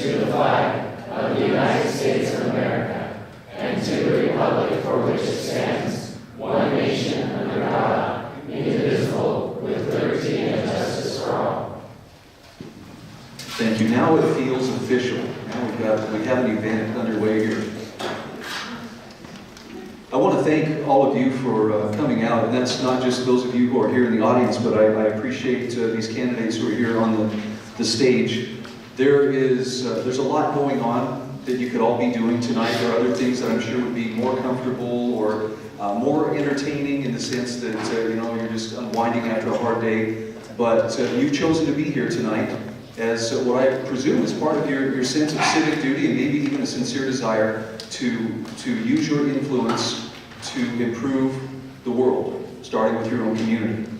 to the flag of the United States of America, and to the republic for which it stands, one nation under God, indivisible, with liberty and justice for all. Thank you. Now it feels official. Now we have an event underway here. I want to thank all of you for coming out, and that's not just those of you who are here in the audience, but I appreciate these candidates who are here on the stage. There's a lot going on that you could all be doing tonight. There are other things that I'm sure would be more comfortable or more entertaining in the sense that you're just unwinding after a hard day. But you've chosen to be here tonight as what I presume is part of your sense of civic duty and maybe even a sincere desire to use your influence to improve the world, starting with your own community.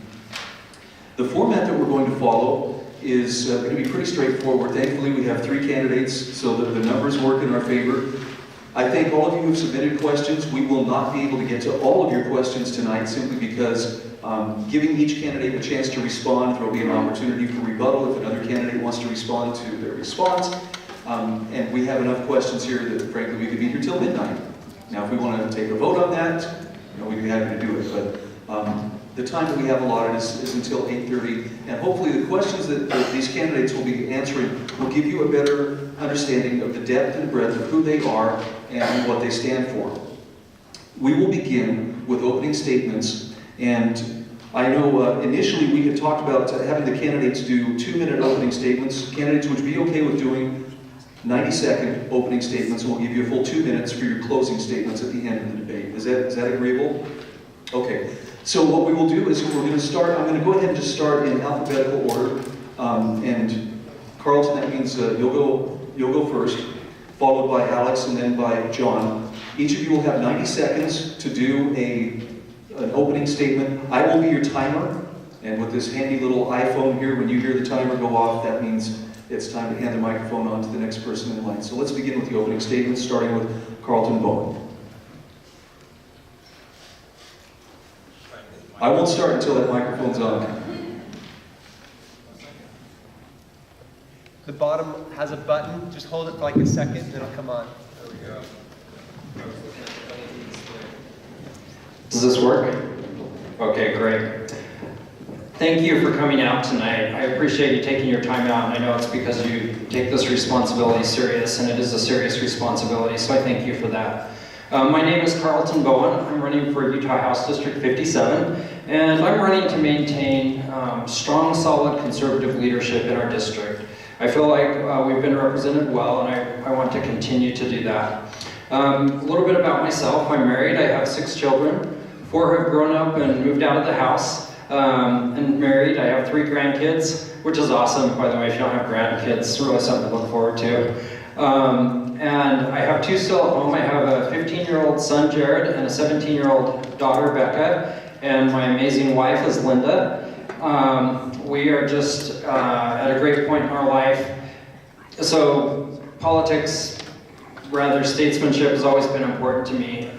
The format that we're going to follow is going to be pretty straightforward. Thankfully, we have 3 candidates, so the numbers work in our favor. I thank all of you who have submitted questions. We will not be able to get to all of your questions tonight simply because giving each candidate a chance to respond, there will be an opportunity for rebuttal if another candidate wants to respond to their response. And we have enough questions here that, frankly, we could be here till midnight. Now, if we want to take a vote on that, we'd be happy to do it. But the time that we have allotted is until 8:30, and hopefully the questions that these candidates will be answering will give you a better understanding of the depth and breadth of who they are and what they stand for. We will begin with opening statements, and I know initially we had talked about having the candidates do 2-minute opening statements. Candidates would be okay with doing 90-second opening statements, and we'll give you a full 2 minutes for your closing statements at the end of the debate. Is that agreeable? Okay. So what we will do is we're going to start. I'm going to go ahead and just start in alphabetical order. And Carlton, that means you'll go first, followed by Alex, and then by Jon. Each of you will have 90 seconds to do an opening statement. I will be your timer, and with this handy little iPhone here, when you hear the timer go off, that means it's time to hand the microphone on to the next person in line. So let's begin with the opening statements, starting with Carlton Bowen. I won't start until that microphone's on. The bottom has a button. Just hold it for like a second, and it'll come on. There we go. Does this work? Okay, great. Thank you for coming out tonight. I appreciate you taking your time out, and I know it's because you take this responsibility serious, and it is a serious responsibility, so I thank you for that. My name is Carlton Bowen. I'm running for Utah House District 57, and I'm running to maintain strong, solid conservative leadership in our district. I feel like we've been represented well, and I want to continue to do that. A little bit about myself. I'm married. I have 6 children. 4 have grown up and moved out of the house. And married. I have 3 grandkids, which is awesome, by the way. If you don't have grandkids, it's really something to look forward to. And I have 2 still at home. I have a 15-year-old son, Jared, and a 17-year-old daughter, Becca, and my amazing wife is Linda. We are just at a great point in our life. So politics, rather statesmanship, has always been important to me.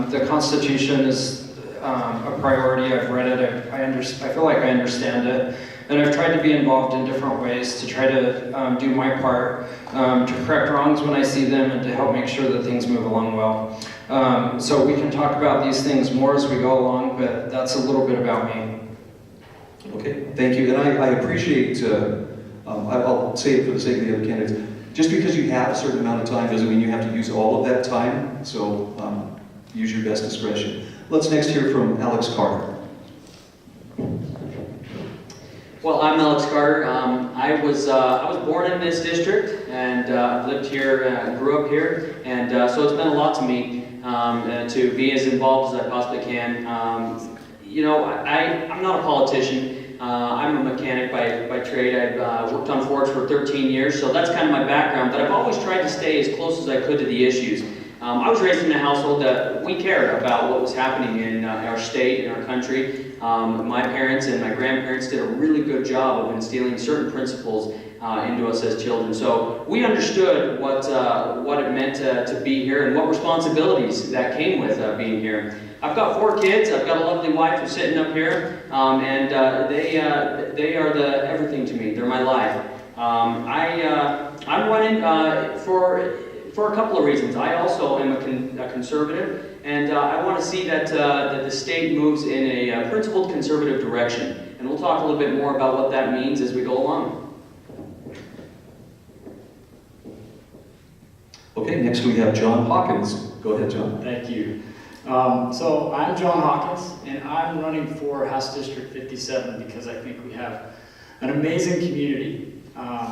The Constitution is a priority. I've read it. I feel like I understand it. And I've tried to be involved in different ways to try to do my part to correct wrongs when I see them and to help make sure that things move along well. So we can talk about these things more as we go along, but that's a little bit about me. Okay, thank you. And I appreciate, I'll say it for the sake of the other candidates, just because you have a certain amount of time doesn't mean you have to use all of that time, so use your best discretion. Let's next hear from Alex Carter. Well, I'm Alex Carter. I was born in this district, and I've lived here, grew up here, and so it's been a lot to me to be as involved as I possibly can. I'm not a politician. I'm a mechanic by trade. I've worked on Fords for 13 years, so that's kind of my background, but I've always tried to stay as close as I could to the issues. I was raised in a household that we cared about what was happening in our state, in our country. My parents and my grandparents did a really good job of instilling certain principles into us as children. So we understood what it meant to be here and what responsibilities that came with being here. I've got 4 kids. I've got a lovely wife who's sitting up here, and they are the everything to me. They're my life. I'm running for a couple of reasons. I also am a conservative, and I want to see that the state moves in a principled conservative direction. And we'll talk a little bit more about what that means as we go along. Okay, next we have Jon Hawkins. Go ahead, Jon. Thank you. So I'm Jon Hawkins, and I'm running for House District 57 because I think we have an amazing community.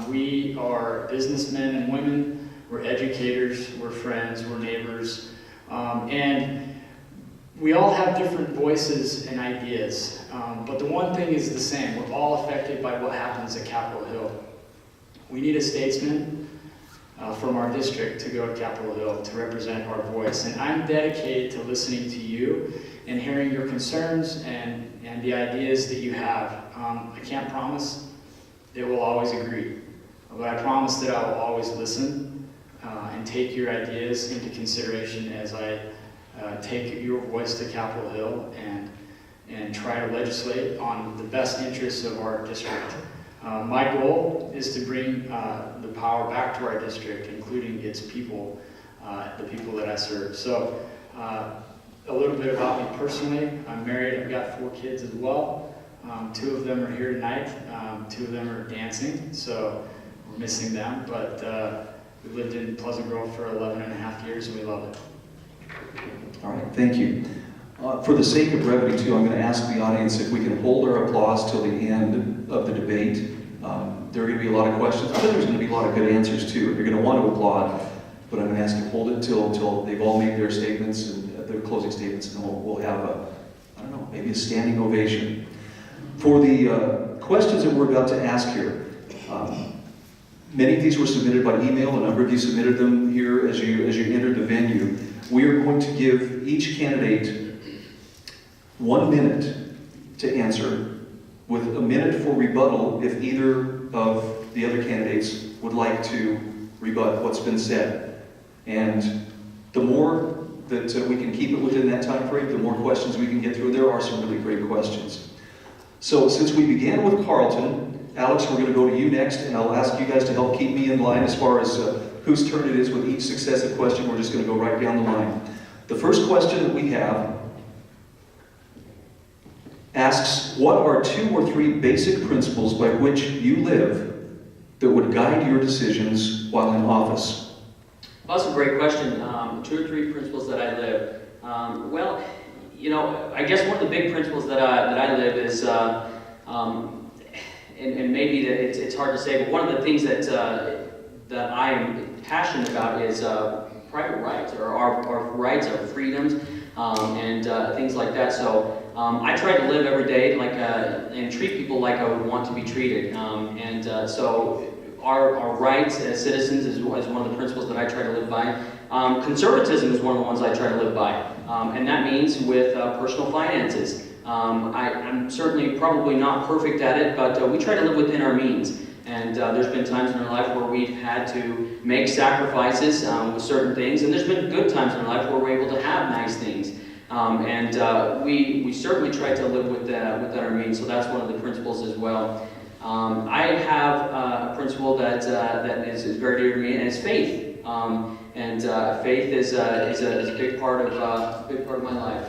We are businessmen and women, we're educators, we're friends, we're neighbors, and we all have different voices and ideas, but the one thing is the same. We're all affected by what happens at Capitol Hill. We need a statesman from our district to go to Capitol Hill to represent our voice. And I'm dedicated to listening to you and hearing your concerns and the ideas that you have. I can't promise that we'll always agree, but I promise that I will always listen and take your ideas into consideration as I take your voice to Capitol Hill and try to legislate on the best interests of our district. My goal is to bring the power back to our district, including its people, the people that I serve. So, a little bit about me personally. I'm married, I've got 4 kids as well. 2 of them are here tonight, 2 of them are dancing, so we're missing them. But we lived in Pleasant Grove for 11 and a half years, and we love it. All right, thank you. For the sake of brevity, too, I'm going to ask the audience if we can hold our applause till the end of the debate. There are going to be a lot of questions. I bet there's going to be a lot of good answers, too. You're going to want to applaud, but I'm going to ask you to hold it till they've all made their statements and their closing statements, and then we'll have I don't know, maybe a standing ovation. For the questions that we're about to ask here, many of these were submitted by email. A number of you submitted them here as you entered the venue. We are going to give each candidate 1 minute to answer, with a minute for rebuttal if either of the other candidates would like to rebut what's been said. And the more that we can keep it within that time frame, the more questions we can get through. There are some really great questions. So since we began with Carlton, Alex, we're going to go to you next, and I'll ask you guys to help keep me in line as far as whose turn it is with each successive question. We're just going to go right down the line. The first question that we have asks, what are 2 or 3 basic principles by which you live that would guide your decisions while in office? Well, that's a great question. 2 or 3 principles that I live. Well, you know, I guess one of the big principles that I live is, and maybe it's hard to say, but one of the things that I am passionate about is private rights, or our rights, our freedoms, and things like that. So I try to live every day like and treat people like I would want to be treated. So our rights as citizens is one of the principles that I try to live by. Conservatism is one of the ones I try to live by, and that means with personal finances. I'm certainly probably not perfect at it, but we try to live within our means. And there's been times in our life where we've had to make sacrifices with certain things, and there's been good times in our life where we're able to have nice things. We certainly try to live within our means, so that's one of the principles as well. I have a principle that is very dear to me, and it's faith. Faith is a big part of my life.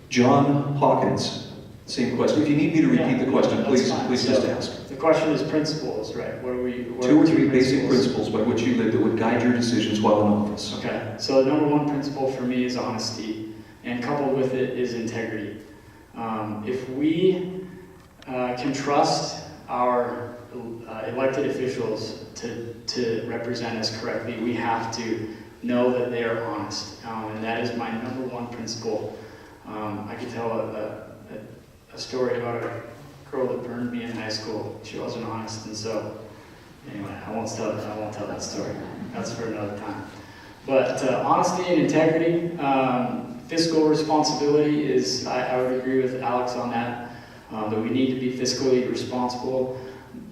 Jon Hawkins, same question. If you need me to repeat the question, please just ask. The question is principles, right? What 2 or 3 basic principles by which you live that would guide your decisions while in office. Okay, so the number 1 principle for me is honesty, and coupled with it is integrity. If we can trust our elected officials to represent us correctly, we have to know that they are honest, and that is my number 1 principle. I could tell a story about a girl that burned me in high school. She wasn't honest, and so anyway, I won't tell that story. That's for another time. But honesty and integrity, fiscal responsibility is, I would agree with Alex on that we need to be fiscally responsible.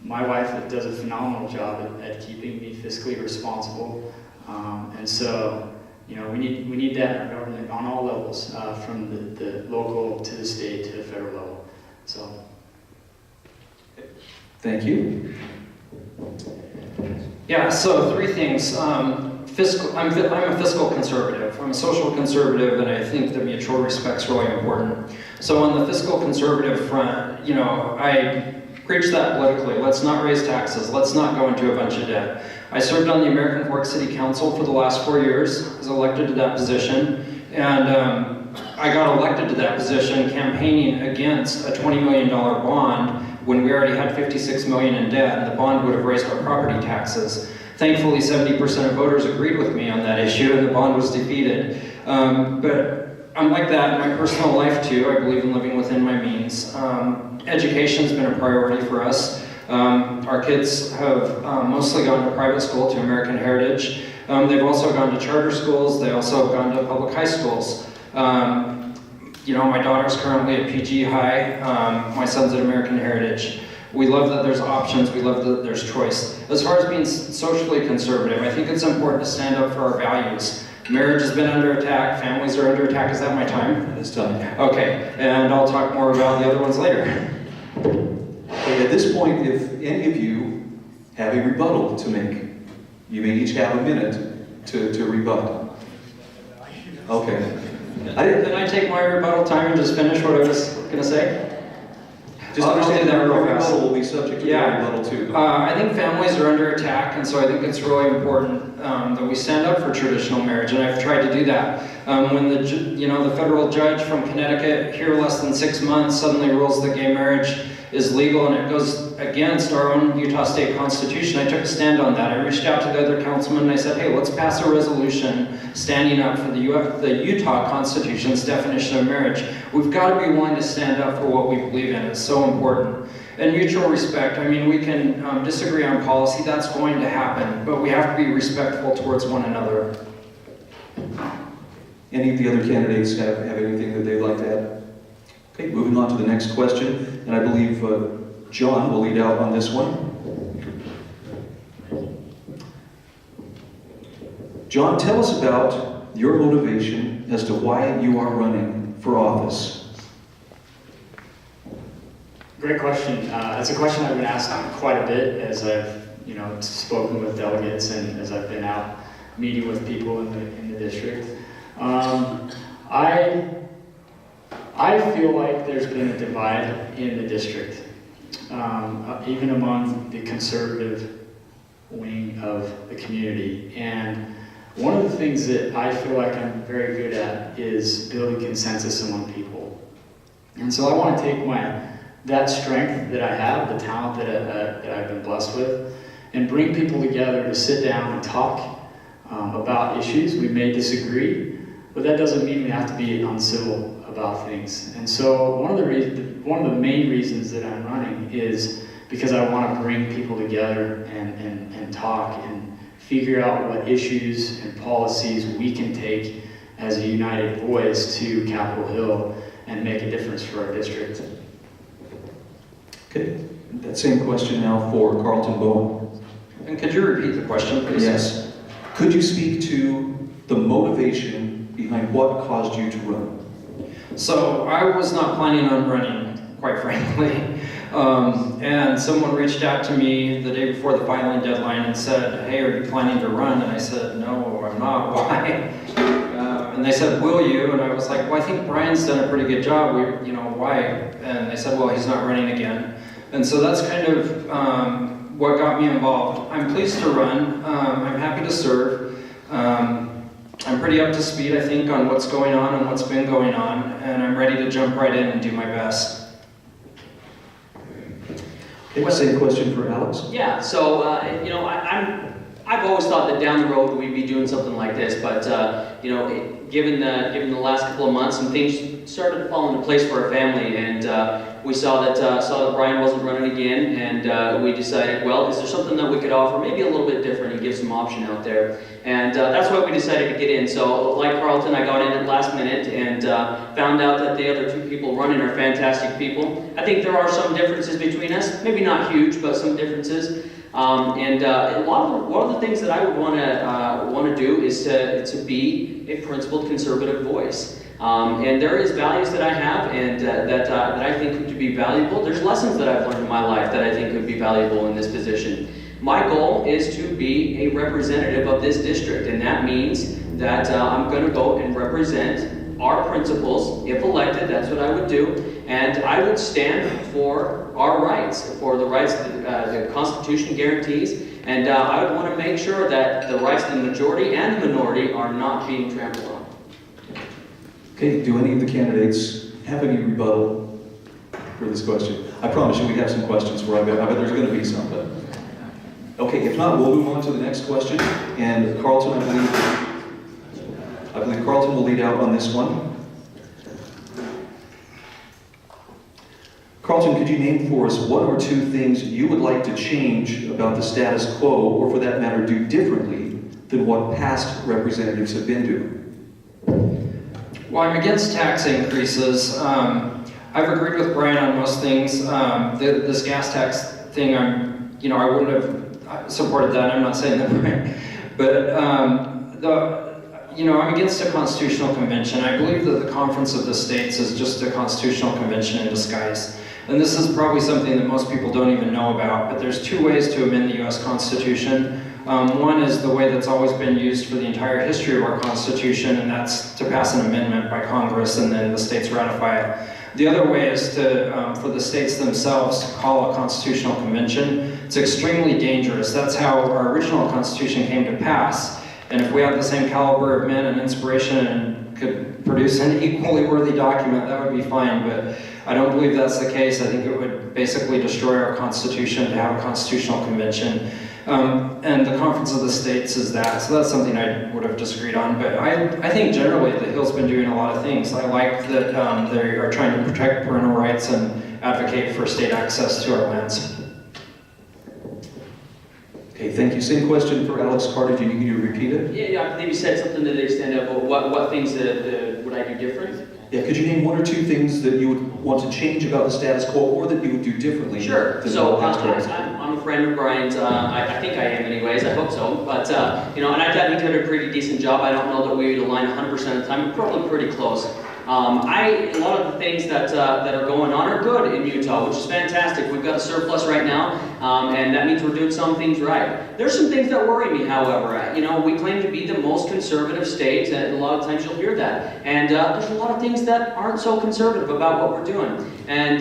My wife does a phenomenal job at keeping me fiscally responsible, and so you know we need that in our government on all levels, from the local to the state to the federal level. So. Thank you. Yeah, so three things. I'm a fiscal conservative. I'm a social conservative, and I think that mutual respect's really important. So on the fiscal conservative front, I preach that politically. Let's not raise taxes. Let's not go into a bunch of debt. I served on the American Fork City Council for the last 4 years, was elected to that position, and I got elected to that position campaigning against a $20 million bond when we already had $56 million in debt, and the bond would have raised our property taxes. Thankfully, 70% of voters agreed with me on that issue, and the bond was defeated. But I'm like that in my personal life too. I believe in living within my means. Education's been a priority for us. Our kids have mostly gone to private school, to American Heritage. They've also gone to charter schools. They also have gone to public high schools. My daughter's currently at PG High. My son's at American Heritage. We love that there's options. We love that there's choice. As far as being socially conservative, I think it's important to stand up for our values. Marriage has been under attack. Families are under attack. Is that my time? It's done. Okay, and I'll talk more about the other ones later. Okay, at this point, if any of you have a rebuttal to make, you may each have a minute to rebut. Okay. Can I take my rebuttal time and just finish what I was going to say? Just I'll understand do that that real your fast. rebuttal will be subject to your rebuttal too. I think families are under attack, and so I think it's really important that we stand up for traditional marriage, and I've tried to do that. When the federal judge from Connecticut, here less than 6 months, suddenly rules that gay marriage is legal and it goes against our own Utah State Constitution, I took a stand on that. I reached out to the other councilmen and I said, hey, let's pass a resolution standing up for the Utah Constitution's definition of marriage. We've got to be willing to stand up for what we believe in. It's so important. And mutual respect, we can disagree on policy, that's going to happen, but we have to be respectful towards one another. Any of the other candidates have anything that they'd like to add? Okay, moving on to the next question, and I believe Jon will lead out on this one. Jon, tell us about your motivation as to why you are running for office. Great question. It's a question I've been asked quite a bit as I've spoken with delegates and as I've been out meeting with people in the district. I feel like there's been a divide in the district, even among the conservative wing of the community. And one of the things that I feel like I'm very good at is building consensus among people. And so I want to take that strength that I have, the talent that I've been blessed with, and bring people together to sit down and talk about issues. We may disagree, but that doesn't mean we have to be uncivil about things. And so one of the main reasons that I'm running is because I want to bring people together and talk and figure out what issues and policies we can take as a united voice to Capitol Hill and make a difference for our district. Okay, that same question now for Carlton Bowen. And could you repeat the question, please? Yes. Could you speak to the motivation behind what caused you to run? So I was not planning on running, quite frankly. And someone reached out to me the day before the filing deadline and said, hey, are you planning to run? And I said, no, I'm not. Why? And they said, will you? And I was like, well, I think Bryan's done a pretty good job. Why? And they said, well, he's not running again. And so that's kind of what got me involved. I'm pleased to run. I'm happy to serve. I'm pretty up to speed, I think, on what's going on and what's been going on, and I'm ready to jump right in and do my best. Okay, same question for Alex. Yeah, so, I've always thought that down the road we'd be doing something like this, but, given the last couple of months, some things started to fall into place for our family, and we saw that Bryan wasn't running again, and we decided, well, is there something that we could offer, maybe a little bit different, and give some option out there, and that's why we decided to get in. So, like Carlton, I got in at last minute and found out that the other two people running are fantastic people. I think there are some differences between us, maybe not huge, but some differences. And one of the things that I would want to do is to be a principled conservative voice. And there is values that I have and that I think could be valuable. There's lessons that I've learned in my life that I think could be valuable in this position. My goal is to be a representative of this district, and that means that I'm going to go and represent our principals. If elected, that's what I would do. And I would stand for our rights, for the rights that the Constitution guarantees. And I would want to make sure that the rights of the majority and the minority are not being trampled on. Okay, do any of the candidates have any rebuttal for this question? I promise you we have some questions for you. I bet there's going to be some. But... Okay, if not, we'll move on to the next question. And Carlton, I believe Carlton will lead out on this one. Carlton, could you name for us one or two things you would like to change about the status quo, or for that matter, do differently than what past representatives have been doing? Well, I'm against tax increases. I've agreed with Bryan on most things. This gas tax thing, I wouldn't have supported that. I'm not saying that, but I'm against a constitutional convention. I believe that the Conference of the States is just a constitutional convention in disguise. And this is probably something that most people don't even know about, but there's two ways to amend the U.S. Constitution. One is the way that's always been used for the entire history of our Constitution, and that's to pass an amendment by Congress and then the states ratify it. The other way is for the states themselves to call a constitutional convention. It's extremely dangerous. That's how our original Constitution came to pass. And if we had the same caliber of men and inspiration and could produce an equally worthy document, that would be fine. But I don't believe that's the case. I think it would basically destroy our Constitution to have a constitutional convention. And the Conference of the States is that. So that's something I would have disagreed on. But I think generally the Hill's been doing a lot of things. I like that they are trying to protect parental rights and advocate for state access to our lands. Okay, thank you. Same question for Alex Carter. Do you need me to repeat it? Yeah, I believe you said something to the extent of what things would I do different? Yeah, could you name one or two things that you would want to change about the status quo, or that you would do differently? Sure. than So what past representatives? I'm a friend of Bryan's. I think I am anyways. I hope so. But, and I thought he did a pretty decent job. I don't know that we would align 100% of the time. We're probably pretty close. A lot of the things that are going on are good in Utah, which is fantastic. We've got a surplus right now, and that means we're doing some things right. There's some things that worry me, however. We claim to be the most conservative state, and a lot of times you'll hear that. And there's a lot of things that aren't so conservative about what we're doing. And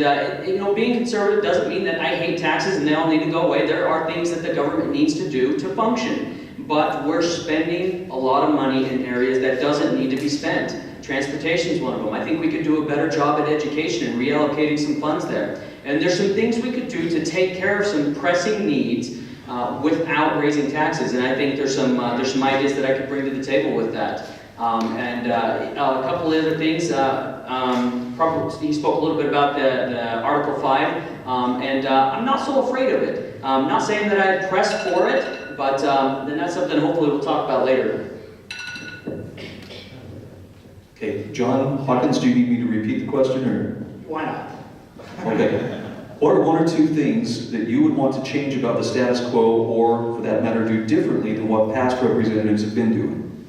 being conservative doesn't mean that I hate taxes and they all need to go away. There are things that the government needs to do to function. But we're spending a lot of money in areas that doesn't need to be spent. Transportation is one of them. I think we could do a better job at education and reallocating some funds there. And there's some things we could do to take care of some pressing needs without raising taxes. And I think there's some ideas that I could bring to the table with that. A couple of other things. Probably he spoke a little bit about the Article 5, and I'm not so afraid of it. I'm not saying that I'd press for it, but then that's something hopefully we'll talk about later. Okay, Jon Hawkins, do you need me to repeat the question, or? Why not? Okay. What are one or two things that you would want to change about the status quo, or for that matter, do differently than what past representatives have been doing?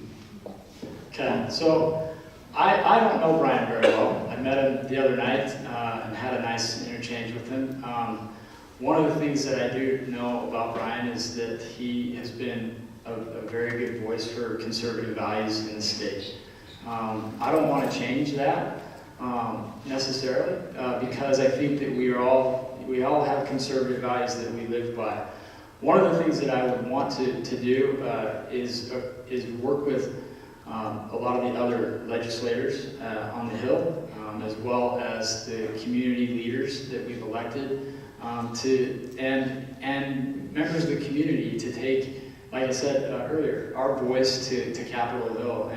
Okay, so I don't know Bryan very well. I met him the other night and had a nice interchange with him. One of the things that I do know about Bryan is that he has been a very good voice for conservative values in the state. I don't want to change that necessarily because I think that we all have conservative values that we live by. One of the things that I would want to do is work with a lot of the other legislators on the Hill, as well as the community leaders that we've elected, and members of the community to take, like I said earlier, our voice to Capitol Hill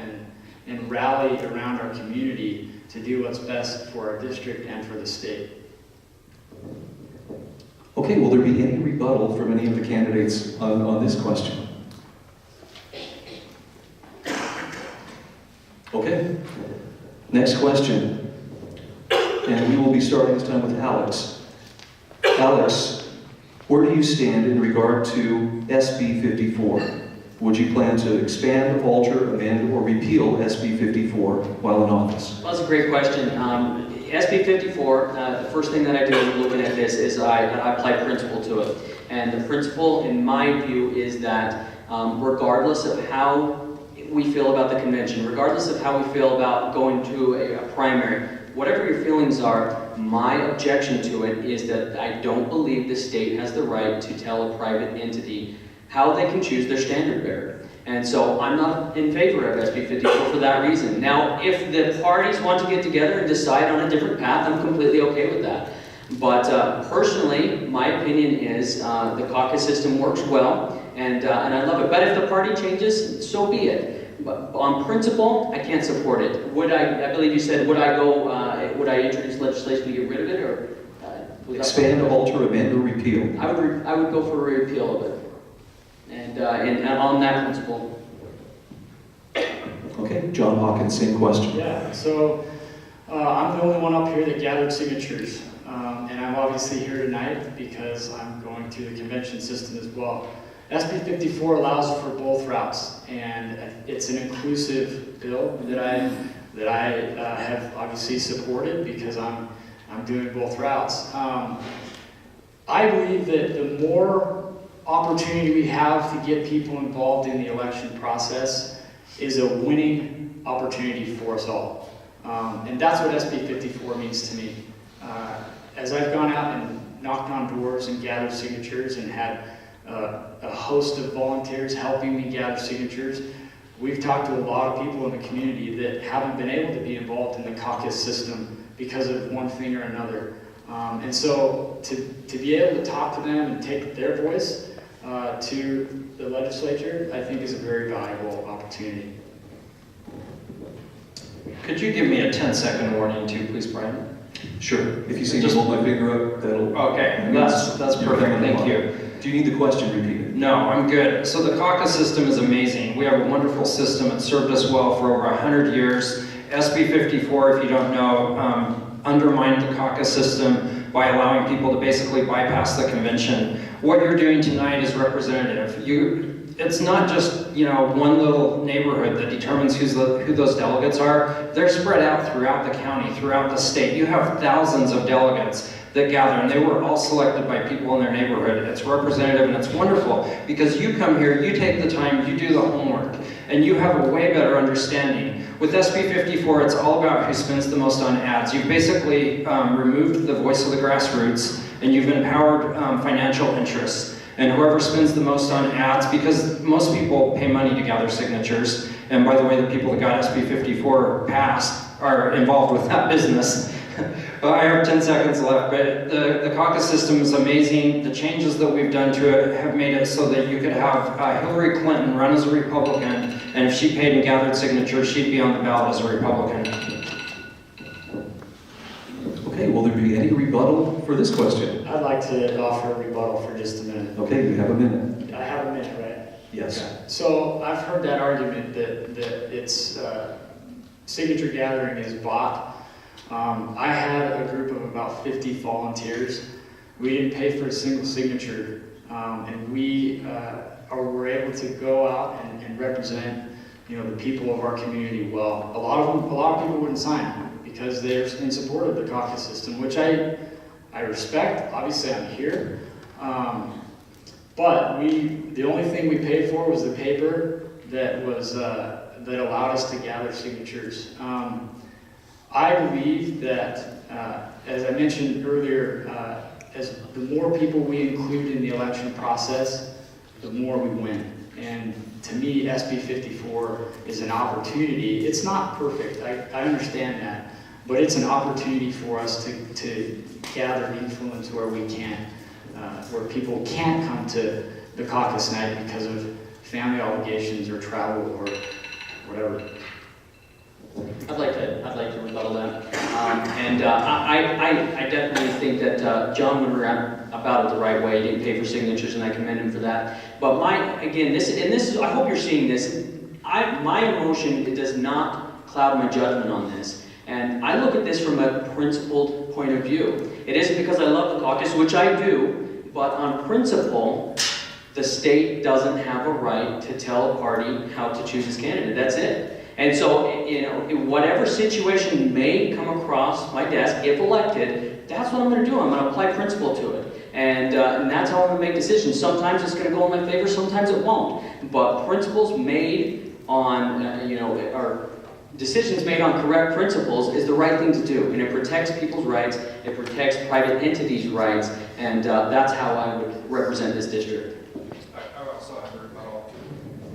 and rally around our community to do what's best for our district and for the state. Okay, will there be any rebuttal from any of the candidates on this question? Okay, next question. And we will be starting this time with Alex. Alex, where do you stand in regard to SB 54? Would you plan to expand, alter, amend, or repeal SB 54 while in office? Well, that's a great question. SB 54, the first thing that I do looking at this is I apply principle to it. And the principle, in my view, is that regardless of how we feel about the convention, regardless of how we feel about going to a primary, whatever your feelings are, my objection to it is that I don't believe the state has the right to tell a private entity how they can choose their standard bearer. And so I'm not in favor of SB 54 for that reason. Now, if the parties want to get together and decide on a different path, I'm completely okay with that. But personally, my opinion is the caucus system works well, and I love it. But if the party changes, so be it. But on principle, I can't support it. Would I believe you said, would I introduce legislation to get rid of it, or? Expand, alter, amend, or repeal? I would go for a repeal of it. And on that principle. Okay, Jon Hawkins, same question. Yeah, so I'm the only one up here that gathered signatures. And I'm obviously here tonight because I'm going through the convention system as well. SB 54 allows for both routes, and it's an inclusive bill that I have obviously supported because I'm doing both routes. I believe that the more opportunity we have to get people involved in the election process is a winning opportunity for us all. And that's what SB 54 means to me. As I've gone out and knocked on doors and gathered signatures and had a host of volunteers helping me gather signatures, we've talked to a lot of people in the community that haven't been able to be involved in the caucus system because of one thing or another. And so to be able to talk to them and take their voice to the legislature, I think is a very valuable opportunity. Could you give me a 10-second warning too, please, Bryan? Sure. If you see me hold my finger up, that'll... Okay, that's perfect, thank you. Do you need the question repeated? No, I'm good. So the caucus system is amazing. We have a wonderful system. It's served us well for over 100 years. SB 54, if you don't know, undermined the caucus system by allowing people to basically bypass the convention. What you're doing tonight is representative. It's not just, one little neighborhood that determines who those delegates are. They're spread out throughout the county, throughout the state. You have thousands of delegates that gather, and they were all selected by people in their neighborhood. It's representative, and it's wonderful because you come here, you take the time, you do the homework, and you have a way better understanding. With SB 54, it's all about who spends the most on ads. You've basically removed the voice of the grassroots, and you've empowered financial interests. And whoever spends the most on ads, because most people pay money to gather signatures, and by the way, the people that got SB 54 passed are involved with that business. I have 10 seconds left, but the caucus system is amazing. The changes that we've done to it have made it so that you could have Hillary Clinton run as a Republican, and if she paid and gathered signatures, she'd be on the ballot as a Republican. Okay, will there be any rebuttal for this question? I'd like to offer a rebuttal for just a minute. Okay, you have a minute. I have a minute, right? Yes. Okay. So I've heard that argument that it's signature gathering is bought. I had a group of about 50 volunteers. We didn't pay for a single signature, and we were able to go out and represent, the people of our community well. A lot of people wouldn't sign because they're in support of the caucus system, which I respect. Obviously, I'm here, but the only thing we paid for was the paper that allowed us to gather signatures. I believe that, as I mentioned earlier, as the more people we include in the election process, the more we win. And to me, SB 54 is an opportunity. It's not perfect, I understand that, but it's an opportunity for us to gather influence where we can, where people can't come to the caucus night because of family obligations or travel or whatever. I'd like to rebuttal that. I definitely think that John went about it the right way. He didn't pay for signatures, and I commend him for that. But this is, I hope you're seeing this. My emotion, it does not cloud my judgment on this. And I look at this from a principled point of view. It isn't because I love the caucus, which I do, but on principle, The state doesn't have a right to tell a party how to choose its candidate. That's it. And so, you know, whatever situation may come across my desk, if elected, that's what I'm going to do. I'm going to apply principle to it. And that's how I'm going to make decisions. Sometimes it's going to go in my favor, sometimes it won't. But principles made on, or decisions made on correct principles is the right thing to do. And it protects people's rights, it protects private entities' rights, and that's how I would represent this district.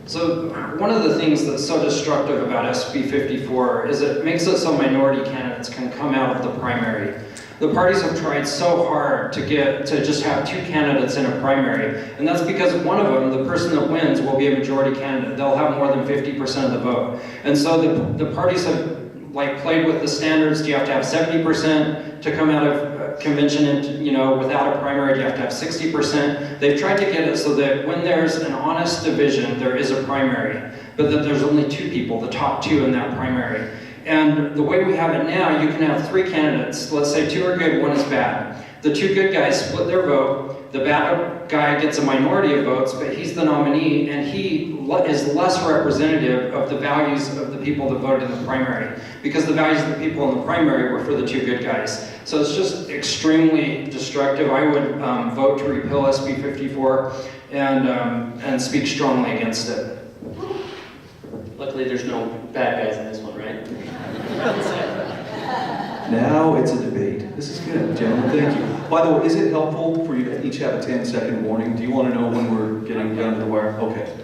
So one of the things that's so destructive about SB 54 is it makes it so minority candidates can come out of the primary. The parties have tried so hard to just have 2 candidates in a primary, and that's because one of them, the person that wins, will be a majority candidate. They'll have more than 50% of the vote. And so the parties have played with the standards. Do you have to have 70% to come out of convention and, without a primary? Do you have to have 60%? They've tried to get it so that when there's an honest division, there is a primary, but that there's only 2 people, the top 2 in that primary. And the way we have it now, you can have 3 candidates. Let's say 2 are good, 1 is bad. The 2 good guys split their vote. The bad guy gets a minority of votes, but he's the nominee, and he is less representative of the values of the people that voted in the primary, because the values of the people in the primary were for the 2 good guys. So it's just extremely destructive. I would vote to repeal SB 54 and speak strongly against it. Luckily, there's no bad guys in this one, right? Now it's a debate. This is good, gentlemen. Thank you. By the way, is it helpful for you to each have a 10-second warning? Do you want to know when we're getting down to the wire? Okay.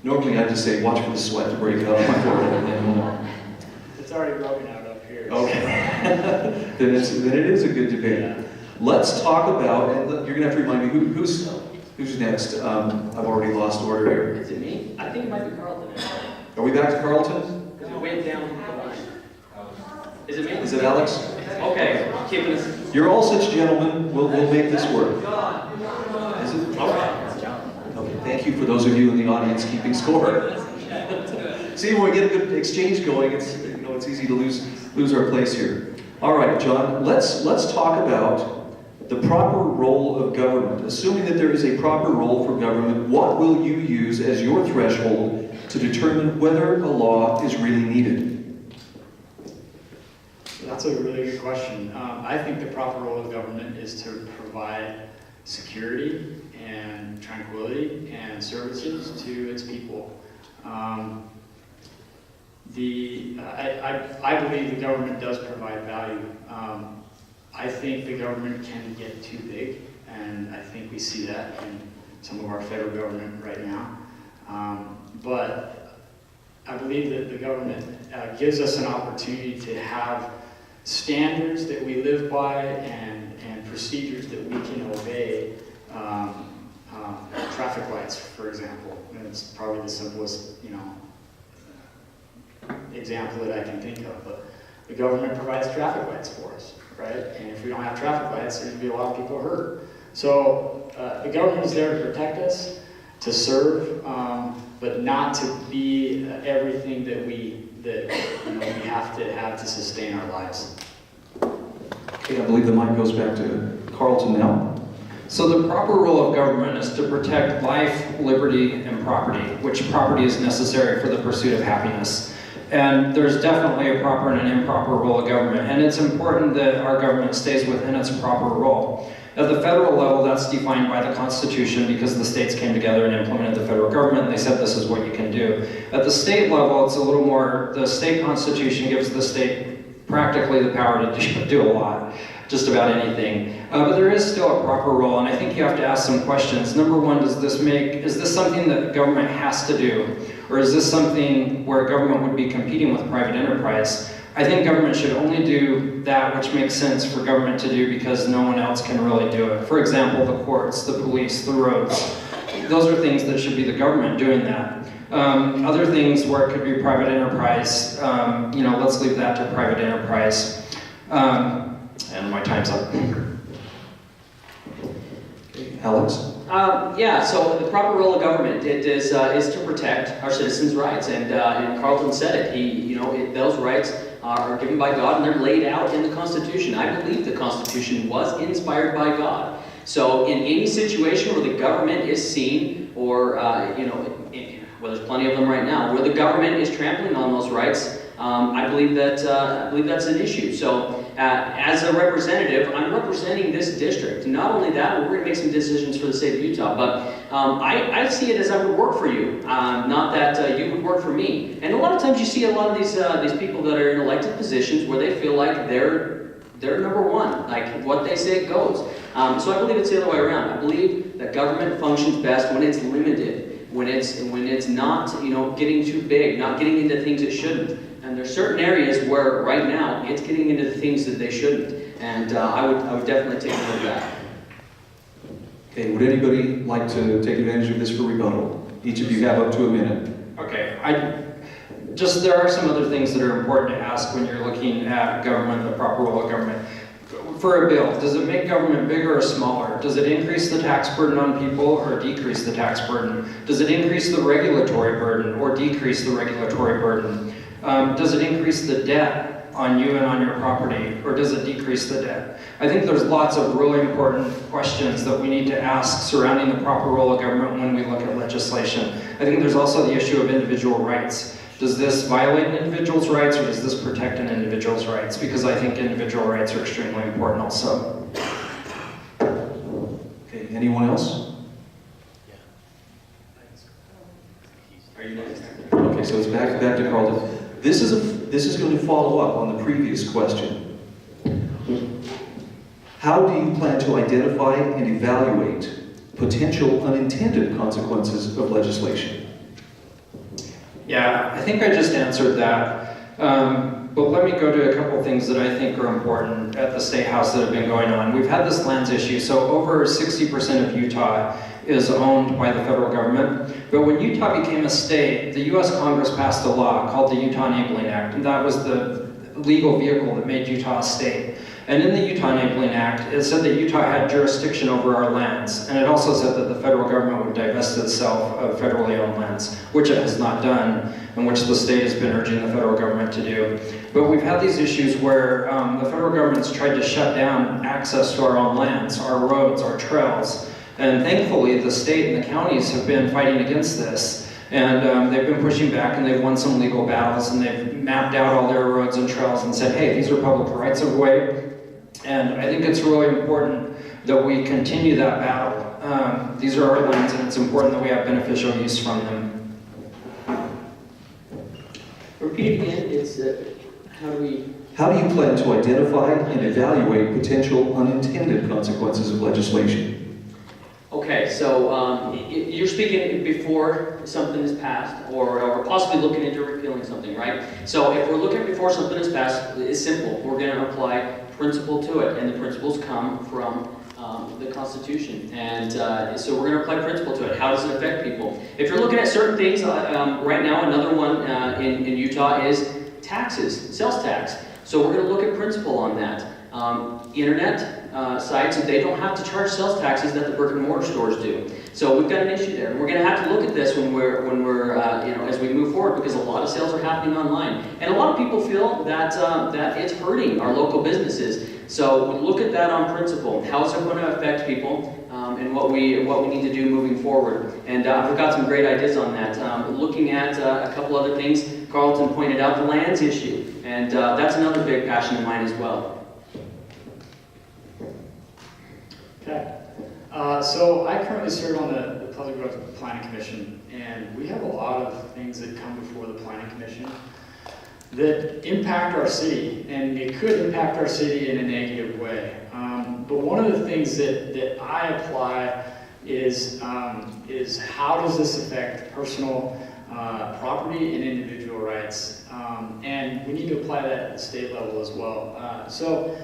Normally I just say, watch for the sweat to break out on my forehead. It's already rubbing out up here. Okay. then it is a good debate. Yeah. Let's talk about, and you're going to have to remind me, who's next? I've already lost order here. Is it me? I think it might be Carlton. Are we back to Carlton? Because it went down the line. Is it me? Is it Alex? Okay, keeping us. You're all such gentlemen. We'll make this work. Is it? Okay, thank you for those of you in the audience keeping score. See, when we get a good exchange going, it's easy to lose our place here. All right, John, let's talk about the proper role of government. Assuming that there is a proper role for government, what will you use as your threshold to determine whether a law is really needed? That's a really good question. I think the proper role of government is to provide security and tranquility and services to its people. I believe the government does provide value. I think the government can get too big, and I think we see that in some of our federal government right now. But I believe that the government gives us an opportunity to have standards that we live by and procedures that we can obey. Traffic lights, for example. And it's probably the simplest, example that I can think of. But the government provides traffic lights for us, right? And if we don't have traffic lights, there's going to be a lot of people hurt. So the government is there to protect us, to serve, but not to be everything that we have to sustain our lives. Okay, I believe the mic goes back to Carlton now. So the proper role of government is to protect life, liberty, and property, which property is necessary for the pursuit of happiness. And there's definitely a proper and an improper role of government, and it's important that our government stays within its proper role. At the federal level, that's defined by the Constitution, because the states came together and implemented the federal government, and they said this is what you can do. At the state level, it's a little more, the state constitution gives the state practically the power to do a lot, just about anything. But there is still a proper role, and I think you have to ask some questions. Number one, is this something that government has to do? Or is this something where government would be competing with private enterprise? I think government should only do that which makes sense for government to do because no one else can really do it. For example, the courts, the police, the roads. Those are things that should be the government doing that. Other things where it could be private enterprise, let's leave that to private enterprise. And my time's up. Alex? So the proper role of government is to protect our citizens' rights, and Carlton said it. Those rights are given by God, and they're laid out in the Constitution. I believe the Constitution was inspired by God. So in any situation where the government is seen, or well, there's plenty of them right now, where the government is trampling on those rights, I believe that's an issue. So as a representative, I'm representing this district. Not only that, we're going to make some decisions for the state of Utah, but I see it as I would work for you, not that you would work for me. And a lot of times you see a lot of these people that are in elected positions where they feel like they're number one, like what they say goes. So I believe it's the other way around. I believe that government functions best when it's limited, when it's not getting too big, not getting into things it shouldn't. And there's certain areas where right now it's getting into the things that they shouldn't. And I would definitely take note of that. Okay, would anybody like to take advantage of this for rebuttal? Each of you have up to a minute. Okay, there are some other things that are important to ask when you're looking at government, the proper role of government. For a bill, does it make government bigger or smaller? Does it increase the tax burden on people or decrease the tax burden? Does it increase the regulatory burden or decrease the regulatory burden? Does it increase the debt on you and on your property, or does it decrease the debt? I think there's lots of really important questions that we need to ask surrounding the proper role of government when we look at legislation. I think there's also the issue of individual rights. Does this violate an individual's rights, or does this protect an individual's rights? Because I think individual rights are extremely important also. Okay, anyone else? Are you next? Okay, so it's back to Carlton. This is going to follow up on the previous question. How do you plan to identify and evaluate potential unintended consequences of legislation? Yeah, I think I just answered that. But let me go to a couple things that I think are important at the State House that have been going on. We've had this lands issue, so over 60% of Utah is owned by the federal government. But when Utah became a state, the US Congress passed a law called the Utah Enabling Act, and that was the legal vehicle that made Utah a state. And in the Utah Enabling Act, it said that Utah had jurisdiction over our lands, and it also said that the federal government would divest itself of federally owned lands, which it has not done, and which the state has been urging the federal government to do. But we've had these issues where the federal government's tried to shut down access to our own lands, our roads, our trails, and thankfully the state and the counties have been fighting against this. And they've been pushing back, and they've won some legal battles, and they've mapped out all their roads and trails and said, hey, these are public rights of way. And I think it's really important that we continue that battle. These are our lands, and it's important that we have beneficial use from them. Repeat again. It's How do you plan to identify and evaluate potential unintended consequences of legislation? Okay, so you're speaking before something is passed, or possibly looking into repealing something, right? So if we're looking before something is passed, it's simple. We're going to apply principle to it, and the principles come from the Constitution. And so we're going to apply principle to it. How does it affect people? If you're looking at certain things, right now another one in Utah is taxes, sales tax. So we're going to look at principle on that. Internet sites, they don't have to charge sales taxes that the brick and mortar stores do. So we've got an issue there, and we're going to have to look at this when we're as we move forward, because a lot of sales are happening online, and a lot of people feel that that it's hurting our local businesses. So we look at that on principle. How is it going to affect people, and what we need to do moving forward? And I've got some great ideas on that. Looking at a couple other things, Carlton pointed out the lands issue, and that's another big passion of mine as well. Okay. So I currently serve on the Public Roads Planning Commission, and we have a lot of things that come before the Planning Commission that impact our city, and it could impact our city in a negative way. But one of the things that I apply is how does this affect personal property and individual rights? And we need to apply that at the state level as well. So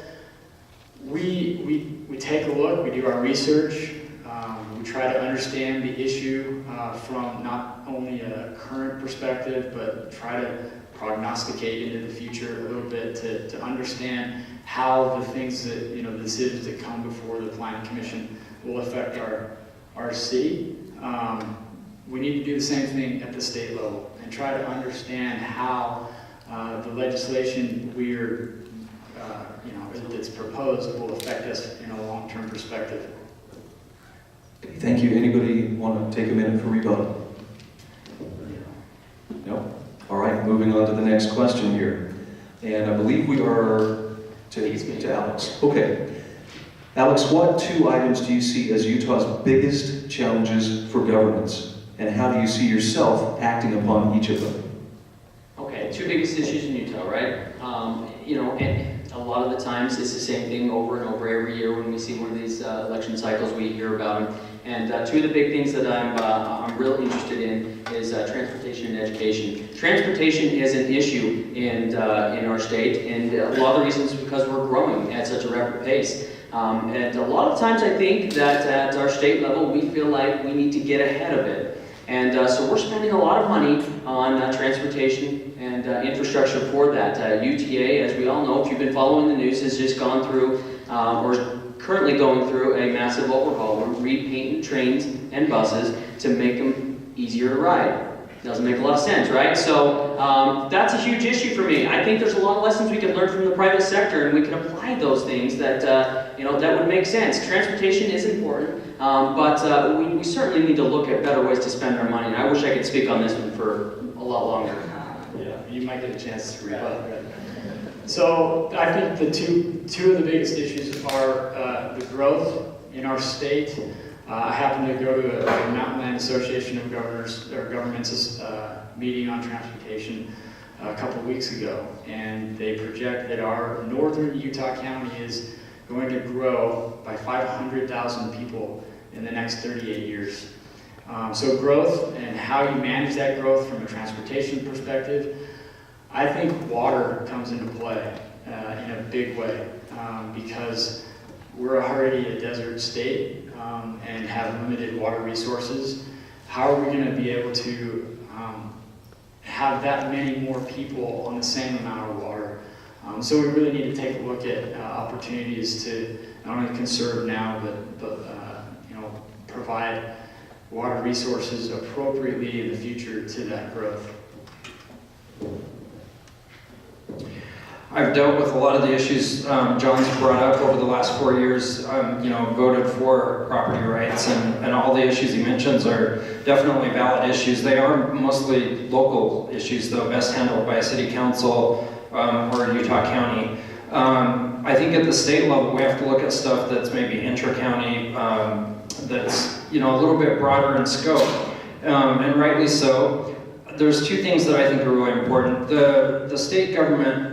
we take a look, we do our research, we try to understand the issue from not only a current perspective, but try to prognosticate into the future a little bit to understand how the things that, the decisions that come before the Planning Commission will affect our city. We need to do the same thing at the state level and try to understand how the legislation that's proposed will affect us in a long-term perspective. Okay, thank you. Anybody want to take a minute for rebuttal? No? All right, moving on to the next question here. And I believe we are to Alex. Okay. Alex, what two items do you see as Utah's biggest challenges for governance? And how do you see yourself acting upon each of them? Okay, two biggest issues in Utah, right? And a lot of the times it's the same thing over and over every year when we see one of these election cycles, we hear about them. And two of the big things that I'm really interested in is transportation and education. Transportation is an issue in our state, and a lot of the reasons is because we're growing at such a rapid pace. And a lot of times I think that at our state level, we feel like we need to get ahead of it. And so we're spending a lot of money on transportation and infrastructure for that. UTA, as we all know, if you've been following the news, has just gone through, or is currently going through a massive overhaul. We're repainting trains and buses to make them easier to ride. Doesn't make a lot of sense, right? So that's a huge issue for me. I think there's a lot of lessons we can learn from the private sector, and we can apply those things that that would make sense. Transportation is important, but we certainly need to look at better ways to spend our money. And I wish I could speak on this one for a lot longer. Yeah, you might get a chance to rebut. So I think the two of the biggest issues are the growth in our state. I happened to go to a Mountain Land Association of Governors or Governments meeting on transportation a couple of weeks ago, and they project that our northern Utah County is going to grow by 500,000 people in the next 38 years. So growth and how you manage that growth from a transportation perspective, I think water comes into play in a big way because we're already a desert state and have limited water resources. How are we going to be able to have that many more people on the same amount of water? So we really need to take a look at opportunities to not only conserve now, but provide water resources appropriately in the future to that growth. I've dealt with a lot of the issues John's brought up over the last 4 years. Voted for property rights, and all the issues he mentions are definitely valid issues. They are mostly local issues, though, best handled by a city council or Utah County. I think at the state level, we have to look at stuff that's maybe intra-county, that's a little bit broader in scope, and rightly so. There's two things that I think are really important. The state government,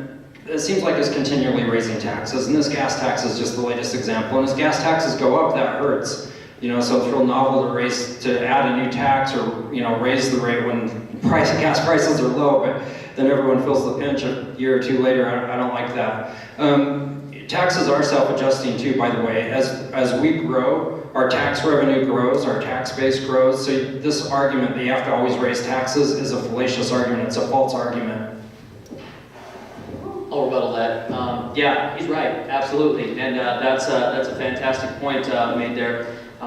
it seems like it's continually raising taxes, and this gas tax is just the latest example. And as gas taxes go up, that hurts. So it's real novel to add a new tax or raise the rate when gas prices are low, but then everyone feels the pinch a year or two later. I don't like that. Taxes are self-adjusting too, by the way. As we grow, our tax revenue grows, our tax base grows. So this argument that you have to always raise taxes is a fallacious argument. It's a false argument. I'll rebuttal that. Yeah, he's right, absolutely, and that's a fantastic point made there. A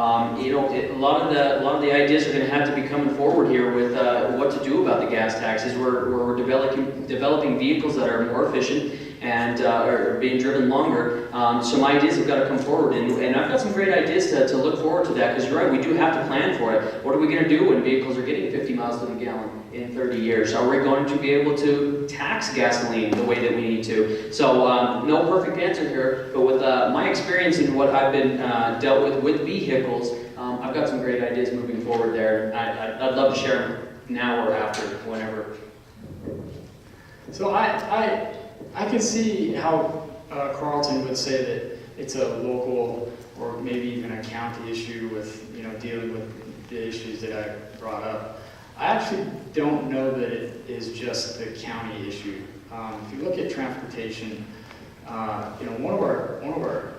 lot of the ideas are going to have to be coming forward here with what to do about the gas taxes. We're developing vehicles that are more efficient and are being driven longer. Some ideas have got to come forward, and I've got some great ideas to look forward to that, because you're right, we do have to plan for it. What are we going to do when vehicles are getting 50 miles to the gallon in 30 years? Are we going to be able to tax gasoline the way that we need to? So no perfect answer here, but with my experience and what I've been dealt with vehicles, I've got some great ideas moving forward there. I'd love to share them now or after, whenever. So I can see how Carlton would say that it's a local or maybe even a county issue with dealing with the issues that I brought up. I actually don't know that it is just the county issue. If you look at transportation, one of our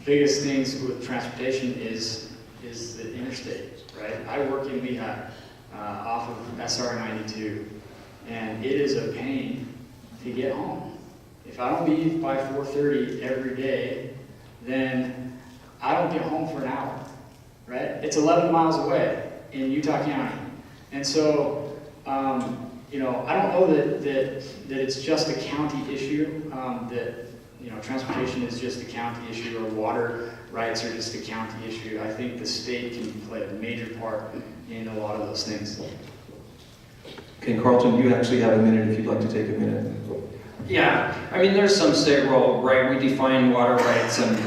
biggest things with transportation is the interstate, right? I work in Lehigh off of SR 92, and it is a pain to get home. If I don't leave by 4:30 every day, then I don't get home for an hour, right? It's 11 miles away in Utah County. And so, I don't know that it's just a county issue, that transportation is just a county issue, or water rights are just a county issue. I think the state can play a major part in a lot of those things. Okay, Carlton, you actually have a minute if you'd like to take a minute. Yeah, I mean, there's some state role, right? We define water rights, and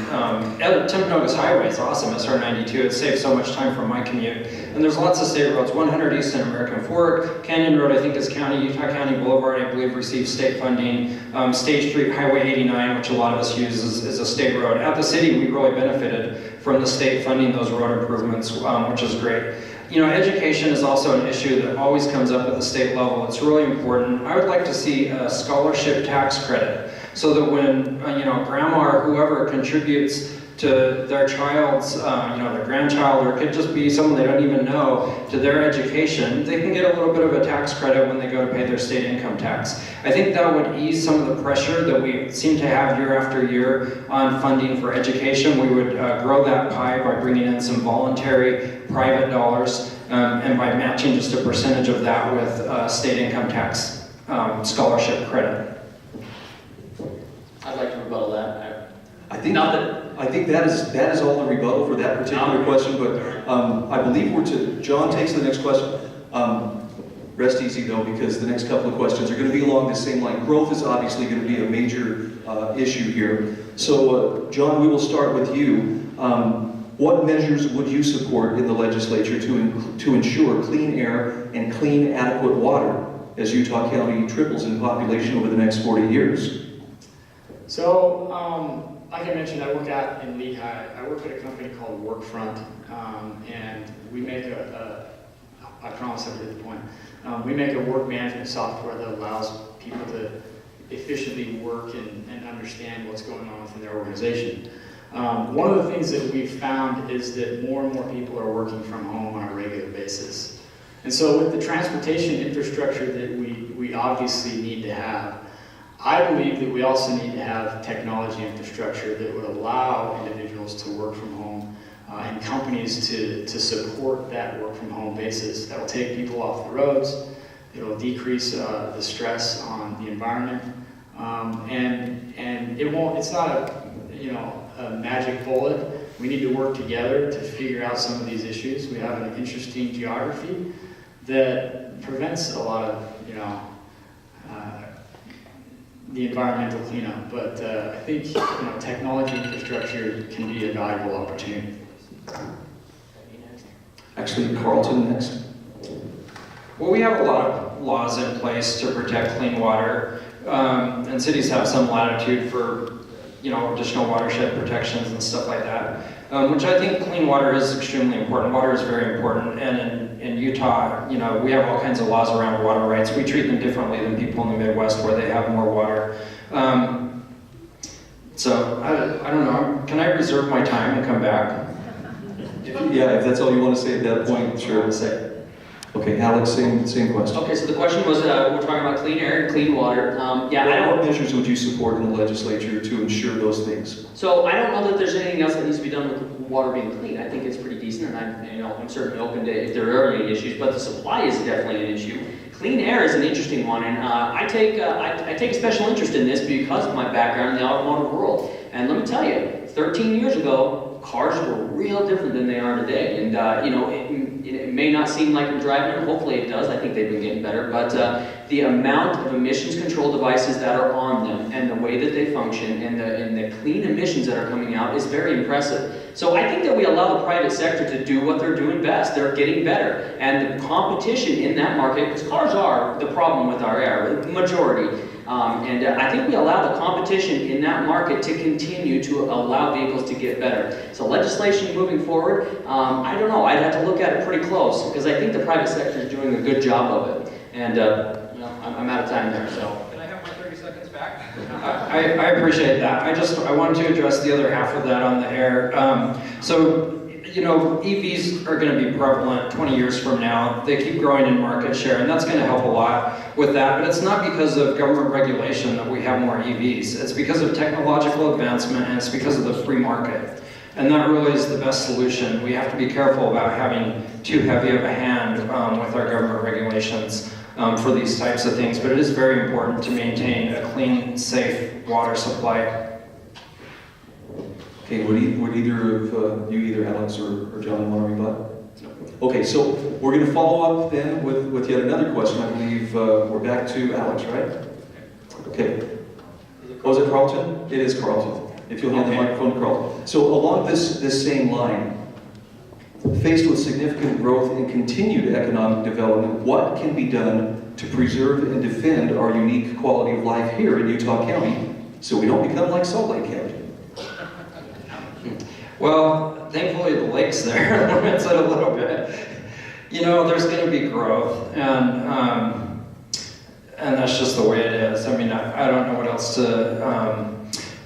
Timpanogos Highway is awesome, SR 92. It saves so much time from my commute. And there's lots of state roads. 100 East in American Fork, Canyon Road, I think is Utah County Boulevard, I believe receives state funding. State Street, Highway 89, which a lot of us use, is a state road. At the city, we really benefited from the state funding those road improvements, which is great. Education is also an issue that always comes up at the state level. It's really important. I would like to see a scholarship tax credit so that when, grandma or whoever contributes to their child's, their grandchild, or it could just be someone they don't even know, to their education, they can get a little bit of a tax credit when they go to pay their state income tax. I think that would ease some of the pressure that we seem to have year after year on funding for education. We would grow that pie by bringing in some voluntary private dollars and by matching just a percentage of that with state income tax scholarship credit. I'd like to rebuttal that. I think that is all the rebuttal for that particular question, but I believe John takes the next question. Rest easy though, because the next couple of questions are going to be along the same line. Growth is obviously going to be a major issue here. So John, we will start with you. What measures would you support in the legislature to ensure clean air and clean, adequate water as Utah County triples in population over the next 40 years? So, like I mentioned, I work out in Lehigh. I work at a company called Workfront, and we make I promise I'll get the point. We make a work management software that allows people to efficiently work and understand what's going on within their organization. One of the things that we've found is that more and more people are working from home on a regular basis. And so with the transportation infrastructure that we obviously need to have, I believe that we also need to have technology infrastructure that would allow individuals to work from home and companies to support that work from home basis. That will take people off the roads, it will decrease the stress on the environment, and it's not a magic bullet. We need to work together to figure out some of these issues. We have an interesting geography that prevents a lot of the environmental cleanup, but I think technology infrastructure can be a valuable opportunity. Actually, Carlton next. Well, we have a lot of laws in place to protect clean water, and cities have some latitude for additional watershed protections and stuff like that, which I think clean water is extremely important. Water is very important, and in Utah, we have all kinds of laws around water rights. We treat them differently than people in the Midwest where they have more water. So I don't know, can I reserve my time and come back? If that's all you want to say at that point, sure. Okay, Alex, same question. Okay, so the question was, we're talking about clean air and clean water. What measures would you support in the legislature to ensure those things? So I don't know that there's anything else that needs to be done with water being clean. I think it's pretty decent, and I'm certainly open to if there are any issues. But the supply is definitely an issue. Clean air is an interesting one, and I take a special interest in this because of my background in the automotive world. And let me tell you, 13 years ago, cars were real different than they are today. And it may not seem like I'm driving them. Hopefully it does. I think they've been getting better. But the amount of emissions control devices that are on them and the way that they function and the clean emissions that are coming out is very impressive. So I think that we allow the private sector to do what they're doing best. They're getting better. And the competition in that market, because cars are the problem with our air, the majority. And I think we allow the competition in that market to continue to allow vehicles to get better. So legislation moving forward, I don't know. I'd have to look at it pretty close because I think the private sector is doing a good job of it. And I'm out of time there. So Can I have my 30 seconds back? I appreciate that. I wanted to address the other half of that on the air. EVs are going to be prevalent 20 years from now. They keep growing in market share, and that's going to help a lot with that. But it's not because of government regulation that we have more EVs. It's because of technological advancement, and it's because of the free market. And that really is the best solution. We have to be careful about having too heavy of a hand with our government regulations for these types of things. But it is very important to maintain a clean, safe water supply. Okay, would either of you, either Alex or John, want to rebut? Okay, so we're going to follow up then with yet another question. I believe we're back to Alex, right? Okay. Oh, is it Carlton? It is Carlton. If you'll hand the microphone to Carlton. So along this same line, faced with significant growth and continued economic development, what can be done to preserve and defend our unique quality of life here in Utah County so we don't become like Salt Lake County? Well, thankfully the lake's there limits it a little bit. You know, there's going to be growth, and that's just the way it is. I mean, I don't know what else to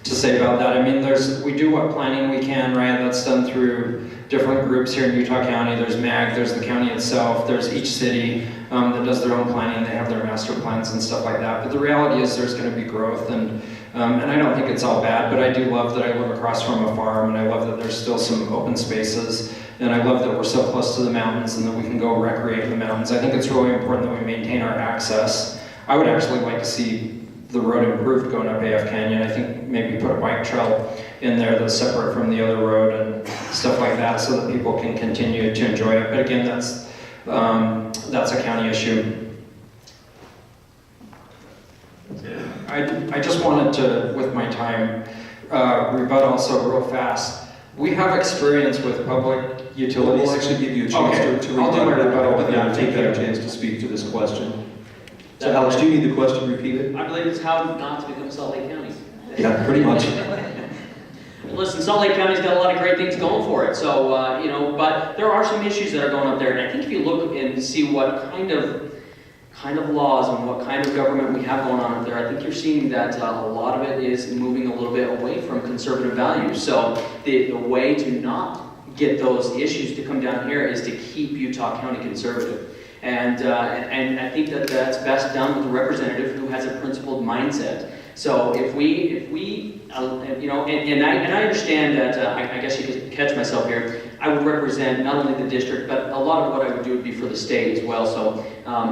say about that. I mean, we do what planning we can, right? That's done through different groups here in Utah County. There's MAG, there's the county itself, there's each city that does their own planning. They have their master plans and stuff like that. But the reality is there's going to be growth, and I don't think it's all bad, but I do love that I live across from a farm, and I love that there's still some open spaces, and I love that we're so close to the mountains and that we can go recreate in the mountains. I think it's really important that we maintain our access. I would actually like to see the road improved going up AF Canyon. I think maybe put a bike trail in there that's separate from the other road and stuff like that so that people can continue to enjoy it. But again, that's a county issue. I just wanted to, with my time, rebut also real fast. We have experience with public utilities. We'll actually give you a chance to I'll do my rebuttal, but yeah, yeah, take thank that you. chance to speak to this question. So Alex, do you need the question repeated? I believe it's how not to become Salt Lake County. Yeah, pretty much. Listen, Salt Lake County's got a lot of great things going for it, so, but there are some issues that are going up there, and I think if you look and see what kind of laws and what kind of government we have going on up there, I think you're seeing that a lot of it is moving a little bit away from conservative values. So the way to not get those issues to come down here is to keep Utah County conservative. And I think that that's best done with a representative who has a principled mindset. So if we and I understand that, I guess you could catch myself here, I would represent not only the district, but a lot of what I would do would be for the state as well. So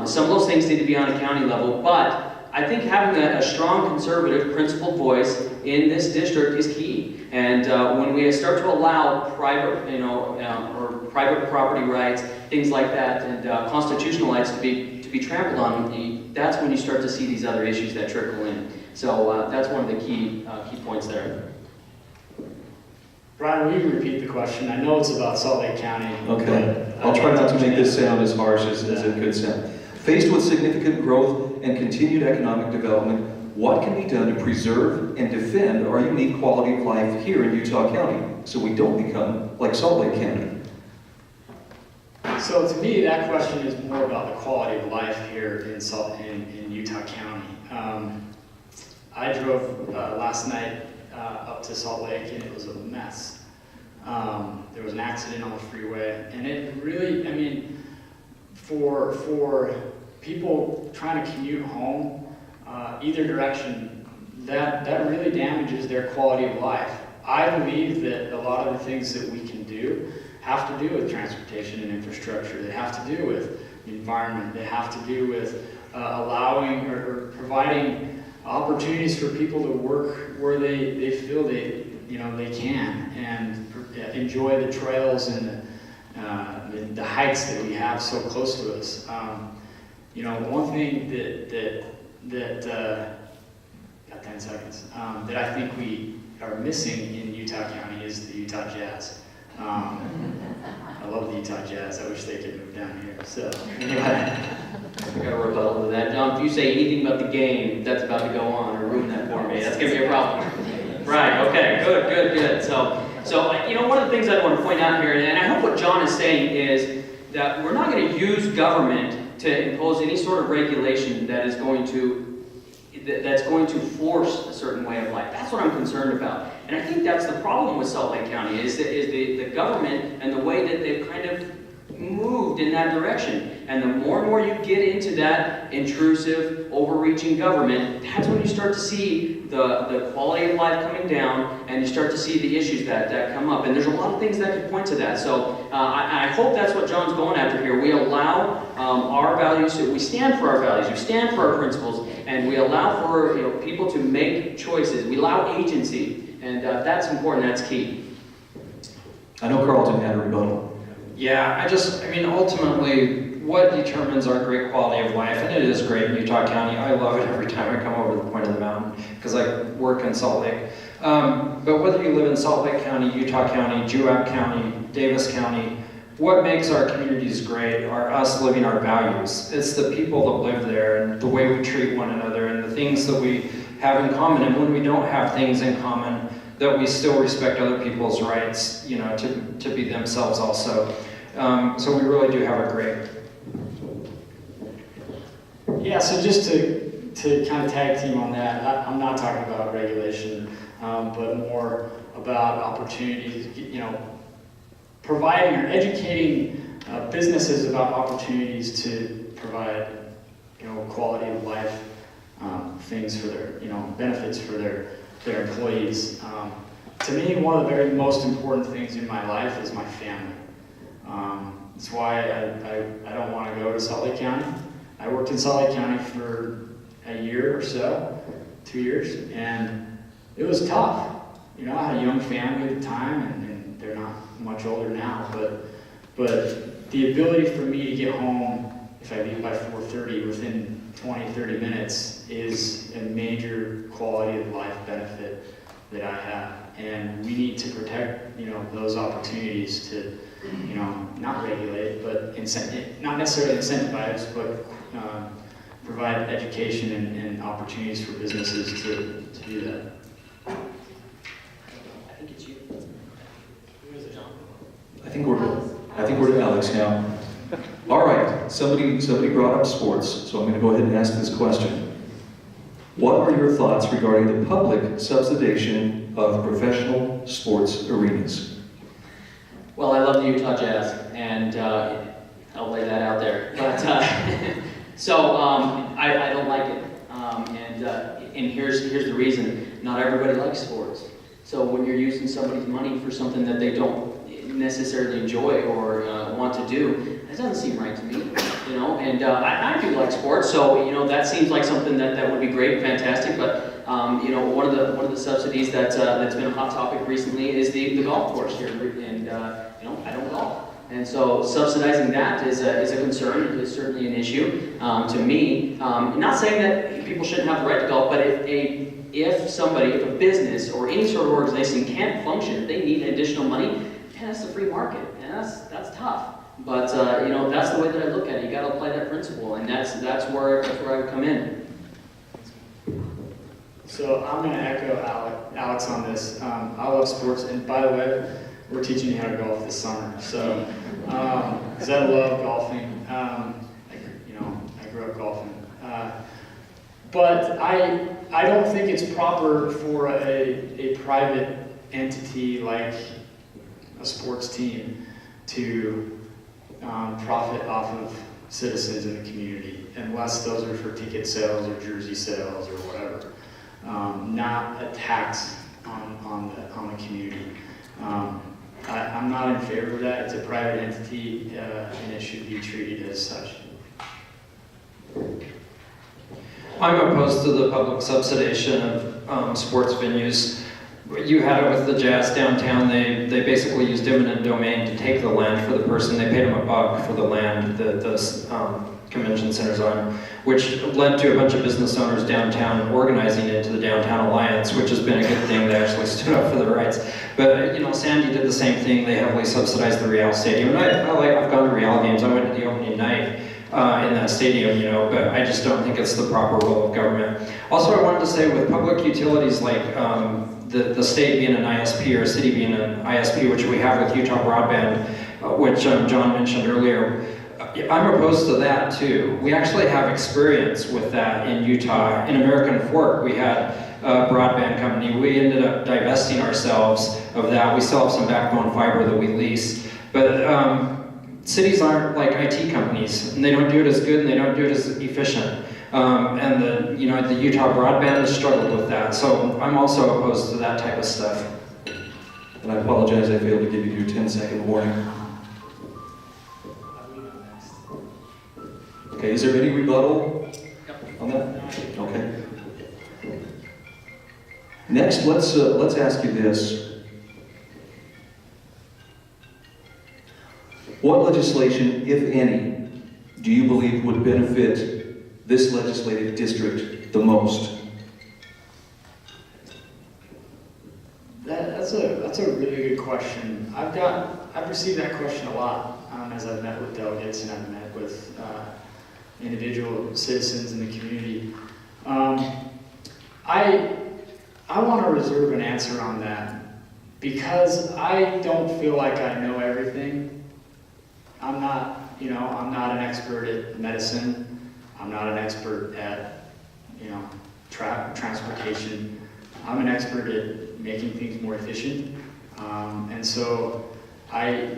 some of those things need to be on a county level, but I think having a strong conservative principled voice in this district is key. And when we start to allow private, or private property rights, things like that, and constitutional rights to be trampled on, that's when you start to see these other issues that trickle in. So that's one of the key points there. Bryan, will you repeat the question? I know it's about Salt Lake County. Okay. I'll try not to make this sound as harsh as it could sound. Faced with significant growth and continued economic development, what can be done to preserve and defend our unique quality of life here in Utah County so we don't become like Salt Lake County? So to me, that question is more about the quality of life here in Utah County. I drove last night up to Salt Lake, and it was a mess. There was an accident on the freeway, and it really, I mean, for people trying to commute home, either direction, that really damages their quality of life. I believe that a lot of the things that we can do have to do with transportation and infrastructure. They have to do with the environment. They have to do with allowing or providing opportunities for people to work where they feel they can, and enjoy the trails and the hikes that we have so close to us. One thing that got 10 seconds, that I think we are missing in Utah County is the Utah Jazz. I love the Utah Jazz. I wish they could move down here. So anyway. I got a rebuttal to that. John, if you say anything about the game that's about to go on or ruin that for me, that's going to be a problem. Right, okay, good. So one of the things I want to point out here, and I hope what John is saying is that we're not going to use government to impose any sort of regulation that's going to force a certain way of life. That's what I'm concerned about. And I think that's the problem with Salt Lake County, is the government and the way that they've kind of moved in that direction. And the more and more you get into that intrusive, overreaching government, that's when you start to see the quality of life coming down, and you start to see the issues that come up. And there's a lot of things that could point to that. So I hope that's what John's going after here. We allow our values, we stand for our values, we stand for our principles, and we allow for people to make choices. We allow agency. And that's important, that's key. I know Carlton had a rebuttal. Yeah, I mean, ultimately, what determines our great quality of life, and it is great in Utah County. I love it every time I come over the point of the mountain because I work in Salt Lake. But whether you live in Salt Lake County, Utah County, Juab County, Davis County, what makes our communities great are us living our values. It's the people that live there and the way we treat one another and the things that we have in common. And when we don't have things in common, that we still respect other people's rights, you know, to be themselves also. So we really do have a great. Yeah, so just to kind of tag team on that, I'm not talking about regulation, but more about opportunities, you know, providing or educating businesses about opportunities to provide, you know, quality of life things for their, you know, benefits for their employees. To me, one of the very most important things in my life is my family. That's why I don't want to go to Salt Lake County. I worked in Salt Lake County for a year or so, 2 years, and it was tough. You know, I had a young family at the time, and they're not much older now, but the ability for me to get home, if I leave by 4:30, within 20, 30 minutes is a major quality of life benefit that I have. And we need to protect, you know, those opportunities to, you know, not regulate, but not necessarily incentivize, but provide education and opportunities for businesses to do that. I think it's you. Who is it, John? I think we're to Alex now. All right, somebody brought up sports, so I'm going to go ahead and ask this question. What are your thoughts regarding the public subsidization of professional sports arenas? Well, I love the Utah Jazz, and I'll lay that out there. But I don't like it, and here's the reason. Not everybody likes sports. So when you're using somebody's money for something that they don't necessarily enjoy or want to do, that doesn't seem right to me. You know, and I do like sports, so you know that seems like something that would be great, fantastic. But you know, one of the subsidies that's been a hot topic recently is the golf course here, and you know, I don't golf. And so subsidizing that is a concern. It's certainly an issue to me. Not saying that people shouldn't have the right to golf, but if a business or any sort of organization can't function, they need additional money. Yeah, that's the free market, and that's tough. But you know, that's the way that I look at it. You got to apply that principle, and that's where I would come in. So I'm going to echo Alex on this. I love sports, and by the way, we're teaching you how to golf this summer. So, because I love golfing, I grew up golfing. But I don't think it's proper for a private entity like a sports team to profit off of citizens in the community, unless those are for ticket sales or jersey sales or whatever. Not a tax on the community. I'm not in favor of that. It's a private entity, and it should be treated as such. I'm opposed to the public subsidization of sports venues. You had it with the Jazz downtown. They basically used eminent domain to take the land for the person. They paid them $1 for the land that the convention center's on, which led to a bunch of business owners downtown organizing into the Downtown Alliance, which has been a good thing. They actually stood up for their rights. But you know, Sandy did the same thing. They heavily subsidized the Real Stadium. And I've gone to Real games. I went to the opening night in that stadium, you know, but I just don't think it's the proper role of government. Also, I wanted to say with public utilities like the state being an ISP or a city being an ISP, which we have with Utah Broadband, which John mentioned earlier, I'm opposed to that too. We actually have experience with that in Utah. In American Fork, we had a broadband company. We ended up divesting ourselves of that. We still have some backbone fiber that we lease. But cities aren't like IT companies, and they don't do it as good and they don't do it as efficient. And the Utah Broadband has struggled with that. So I'm also opposed to that type of stuff. And I apologize, I failed to give you your 10-second warning. Okay, is there any rebuttal on that? Okay. Next, let's ask you this. What legislation, if any, do you believe would benefit this legislative district the most? That's a really good question. I've received that question a lot as I've met with delegates and I've met with individual citizens in the community. I want to reserve an answer on that because I don't feel like I know everything. I'm not an expert at medicine. I'm not an expert at, transportation. I'm an expert at making things more efficient. And so I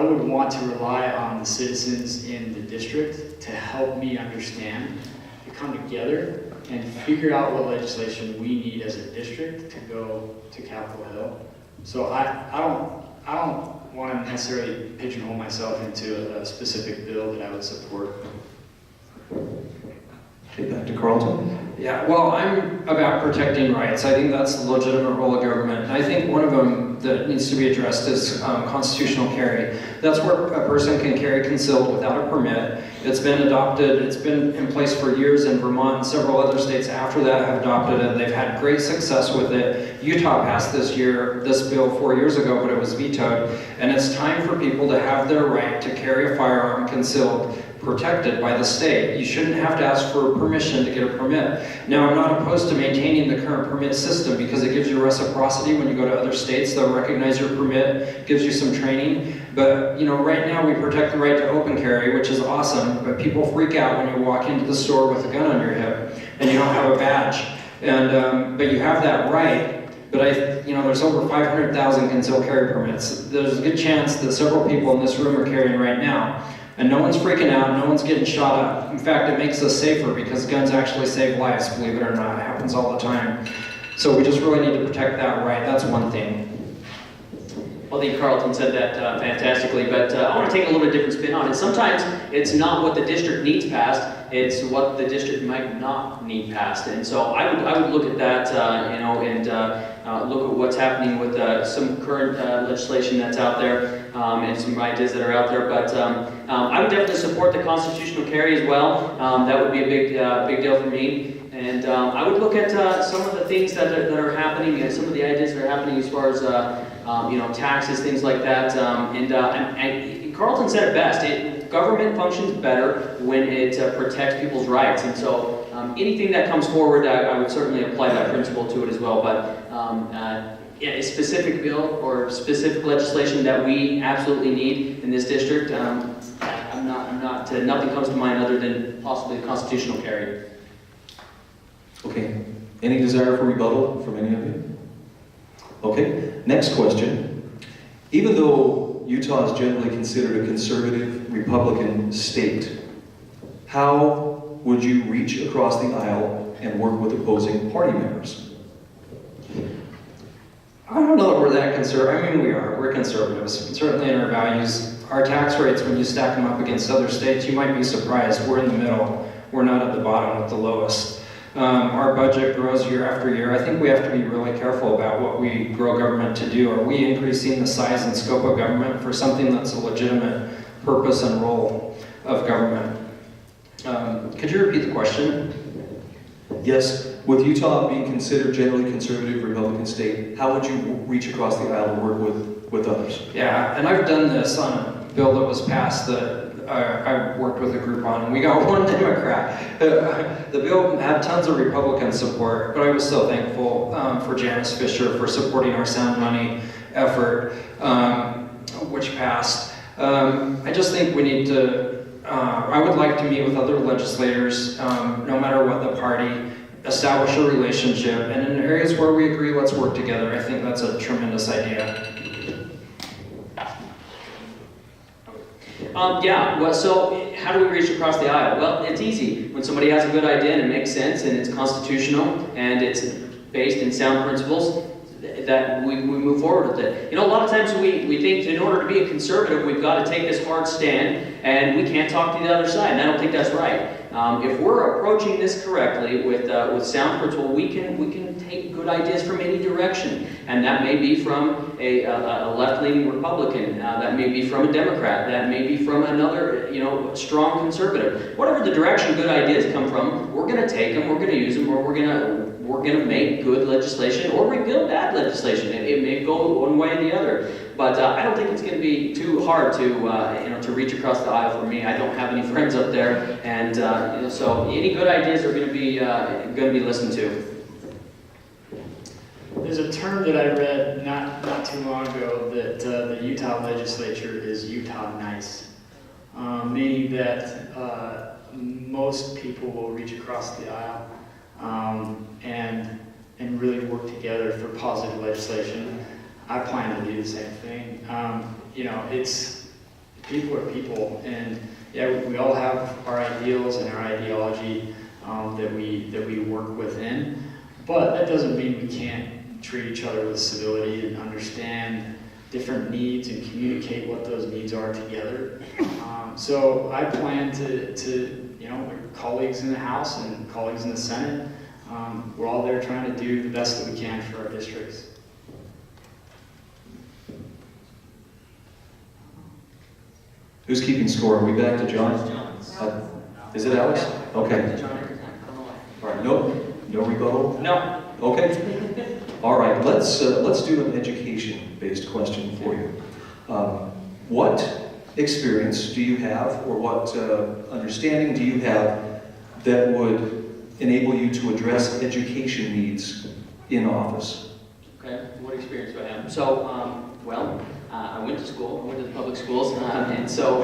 would want to rely on the citizens in the district to help me understand, to come together and figure out what legislation we need as a district to go to Capitol Hill. So I don't want to necessarily pigeonhole myself into a specific bill that I would support. Okay, back to Carlton. Yeah, well, I'm about protecting rights. I think that's the legitimate role of government. And I think one of them that needs to be addressed is constitutional carry. That's where a person can carry concealed without a permit. It's been adopted, it's been in place for years in Vermont, and several other states after that have adopted it. They've had great success with it. Utah passed this bill 4 years ago, but it was vetoed. And it's time for people to have their right to carry a firearm concealed, protected by the state. You shouldn't have to ask for permission to get a permit. Now, I'm not opposed to maintaining the current permit system because it gives you reciprocity when you go to other states. They'll recognize your permit, gives you some training. But, right now we protect the right to open carry, which is awesome, but people freak out when you walk into the store with a gun on your hip and you don't have a badge. And, but you have that right. But there's over 500,000 concealed carry permits. There's a good chance that several people in this room are carrying right now. And no one's freaking out, no one's getting shot up. In fact, it makes us safer because guns actually save lives, believe it or not. It happens all the time. So we just really need to protect that right. That's one thing. Well, I think Carlton said that fantastically, but I want to take a little bit different spin on it. Sometimes it's not what the district needs passed, it's what the district might not need passed. And so I would look at that, and look at what's happening with some current legislation that's out there, and some ideas that are out there. But I would definitely support the constitutional carry as well. That would be a big deal for me. And I would look at some of the things that are happening, and some of the ideas that are happening as far as taxes, things like that. And Carlton said it best. Government functions better when it protects people's rights. And so anything that comes forward, I would certainly apply that principle to it as well. But a specific bill or specific legislation that we absolutely need in this district, nothing comes to mind other than possibly the constitutional carry. Okay. Any desire for rebuttal from any of you? Okay. Next question. Even though Utah is generally considered a conservative Republican state, how would you reach across the aisle and work with opposing party members? I don't know that we're that conservative. I mean, we are. We're conservatives, certainly in our values. Our tax rates, when you stack them up against other states, you might be surprised. We're in the middle. We're not at the bottom with the lowest. Our budget grows year after year. I think we have to be really careful about what we grow government to do. Are we increasing the size and scope of government for something that's a legitimate purpose and role of government? Could you repeat the question? Yes. With Utah being considered generally conservative Republican state, how would you reach across the aisle and work with others? Yeah, and I've done this on a bill that was passed that I worked with a group on, and we got one Democrat. The bill had tons of Republican support, but I was so thankful for Janice Fisher for supporting our Sound Money effort, which passed. I just think we need to, I would like to meet with other legislators, no matter what the party, establish a relationship, and in areas where we agree, let's work together. I think that's a tremendous idea. So how do we reach across the aisle? Well, it's easy. When somebody has a good idea and it makes sense and it's constitutional and it's based in sound principles, that we move forward with it. A lot of times we think in order to be a conservative, we've got to take this hard stand and we can't talk to the other side, and I don't think that's right. If we're approaching this correctly with sound principle, we can take good good ideas from any direction. And that may be from a left-leaning Republican, that may be from a Democrat, that may be from another, strong conservative. Whatever the direction good ideas come from, we're going to take them, we're going to use them, or we're going to make good legislation or repeal bad legislation. It may go one way or the other. But I don't think it's going to be too hard to reach across the aisle for me. I don't have any friends up there, and so any good ideas are going to be listened to. There's a term that I read not too long ago that the Utah legislature is Utah nice, meaning that most people will reach across the aisle and really work together for positive legislation. I plan to do the same thing. It's people are people, and yeah, we all have our ideals and our ideology that we work within, but that doesn't mean we can't treat each other with civility and understand different needs and communicate what those needs are together. So I plan to colleagues in the House and colleagues in the Senate, we're all there trying to do the best that we can for our districts. Who's keeping score? Are we back to John? Is it Alex? Okay. All right. No rebuttal? No. Okay. All right. Let's do an education-based question for you. What experience do you have, or what understanding do you have that would enable you to address education needs in office? Okay. What experience do I have? So, I went to school. I went to the public schools, and so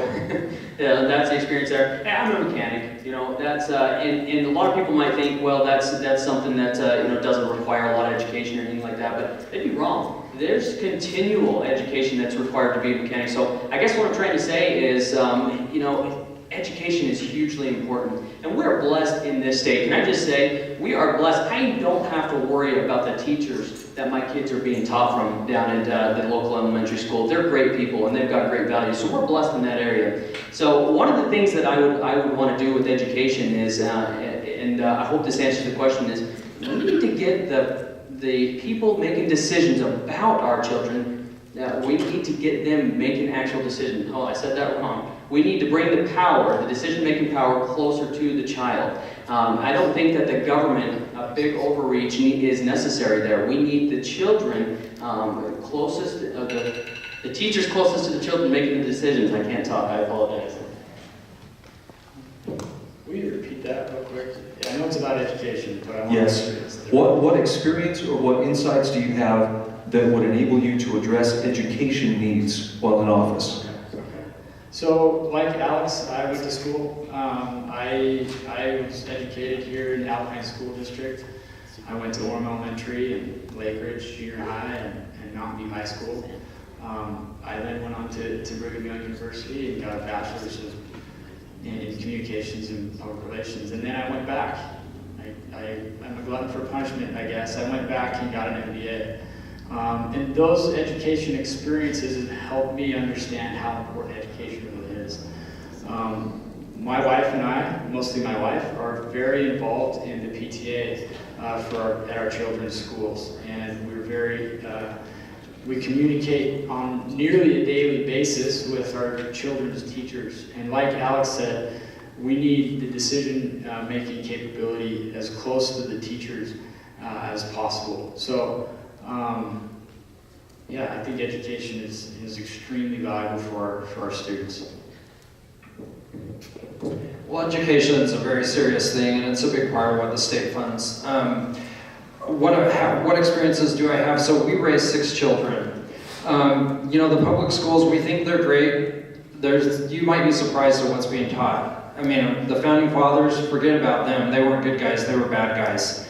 that's the experience there. Hey, I'm a mechanic. That's and a lot of people might think, well, that's something that doesn't require a lot of education or anything like that. But they'd be wrong. There's continual education that's required to be a mechanic. So I guess what I'm trying to say is, education is hugely important, and we're blessed in this state. Can I just say, we are blessed. I don't have to worry about the teachers that my kids are being taught from down in the local elementary school. They're great people, and they've got great values, so we're blessed in that area. So one of the things that I would want to do with education is, I hope this answers the question, is we need to get the people making decisions about our children, we need to get them making actual decisions. Oh, I said that wrong. We need to bring the power, the decision-making power, closer to the child. I don't think that the government, a big overreach, is necessary there. We need the children closest, the teachers closest to the children making the decisions. I can't talk, I apologize. Will you repeat that real quick? I know it's about education, but I want Yes. to What experience or what insights do you have that would enable you to address education needs while in office? So, like Alex, I went to school. I was educated here in the Alpine School District. I went to Orem Elementary and Lake Ridge Junior High and Mountain View High School. I then went on to Brigham Young University and got a bachelor's in communications and public relations. And then I went back. I'm a glutton for punishment, I guess. I went back and got an MBA. And those education experiences have helped me understand how important education really is. My wife and I, mostly my wife, are very involved in the PTA at our children's schools, and we communicate on nearly a daily basis with our children's teachers. And like Alex said, we need the decision-making capability as close to the teachers as possible. So. I think education is extremely valuable for our students. Well, education is a very serious thing, and it's a big part of what the state funds. What experiences do I have? So we raised 6 children. The public schools, we think they're great. You might be surprised at what's being taught. I mean, the founding fathers, forget about them. They weren't good guys, they were bad guys.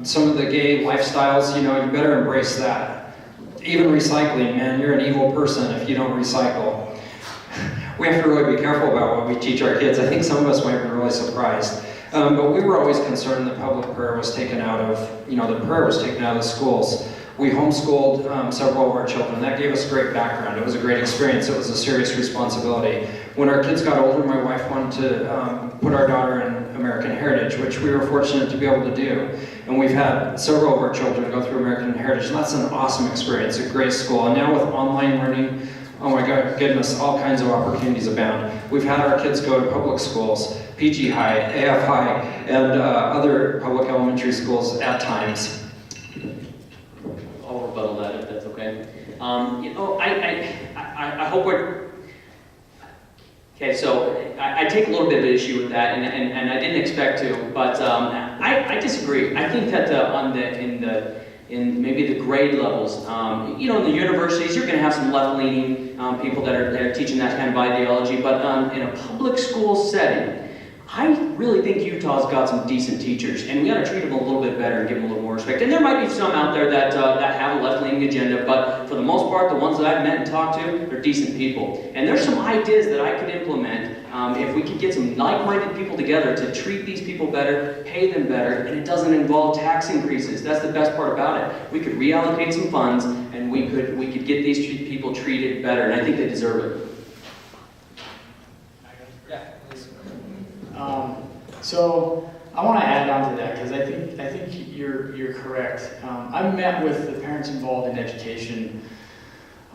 Some of the gay lifestyles, you better embrace that. Even recycling, man, you're an evil person if you don't recycle. We have to really be careful about what we teach our kids. I think some of us might be really surprised. But we were always concerned that public prayer was taken out of, the prayer was taken out of the schools. We homeschooled several of our children. That gave us great background. It was a great experience. It was a serious responsibility. When our kids got older, my wife wanted to put our daughter in American Heritage, which we were fortunate to be able to do. And we've had several of our children go through American Heritage, and that's an awesome experience, a great school. And now with online learning, oh my goodness, all kinds of opportunities abound. We've had our kids go to public schools, PG Hyde, AF Hyde, and other public elementary schools at times. I'll rebuttal that if that's okay. I hope we're... Okay, so I take a little bit of issue with that, and I didn't expect to, but I disagree. I think that in maybe the grade levels, in the universities, you're going to have some left-leaning people that are teaching that kind of ideology, but in a public school setting, I really think Utah's got some decent teachers, and we ought to treat them a little bit better and give them a little more respect. And there might be some out there that have a left-leaning agenda, but for the most part, the ones that I've met and talked to, they're decent people. And there's some ideas that I could implement if we could get some like-minded people together to treat these people better, pay them better, and it doesn't involve tax increases. That's the best part about it. We could reallocate some funds, and we could get these people treated better, and I think they deserve it. So I want to add on to that because I think you're correct. I met with the parents involved in education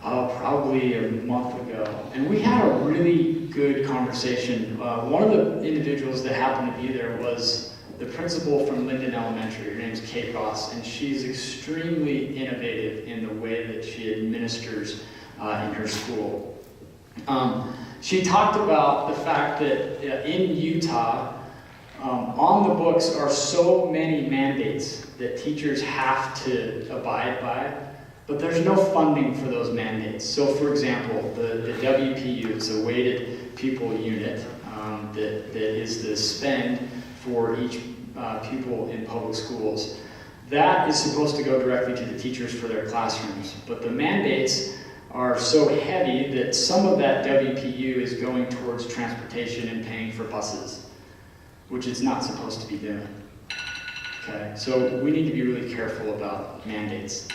probably a month ago, and we had a really good conversation. One of the individuals that happened to be there was the principal from Linden Elementary. Her name's Kate Ross, and she's extremely innovative in the way that she administers in her school. She talked about the fact that in Utah, on the books are so many mandates that teachers have to abide by, but there's no funding for those mandates. So for example, the WPU, it's a weighted pupil unit that is the spend for each pupil in public schools. That is supposed to go directly to the teachers for their classrooms, but the mandates are so heavy that some of that WPU is going towards transportation and paying for buses, which it's not supposed to be doing. Okay, so we need to be really careful about mandates.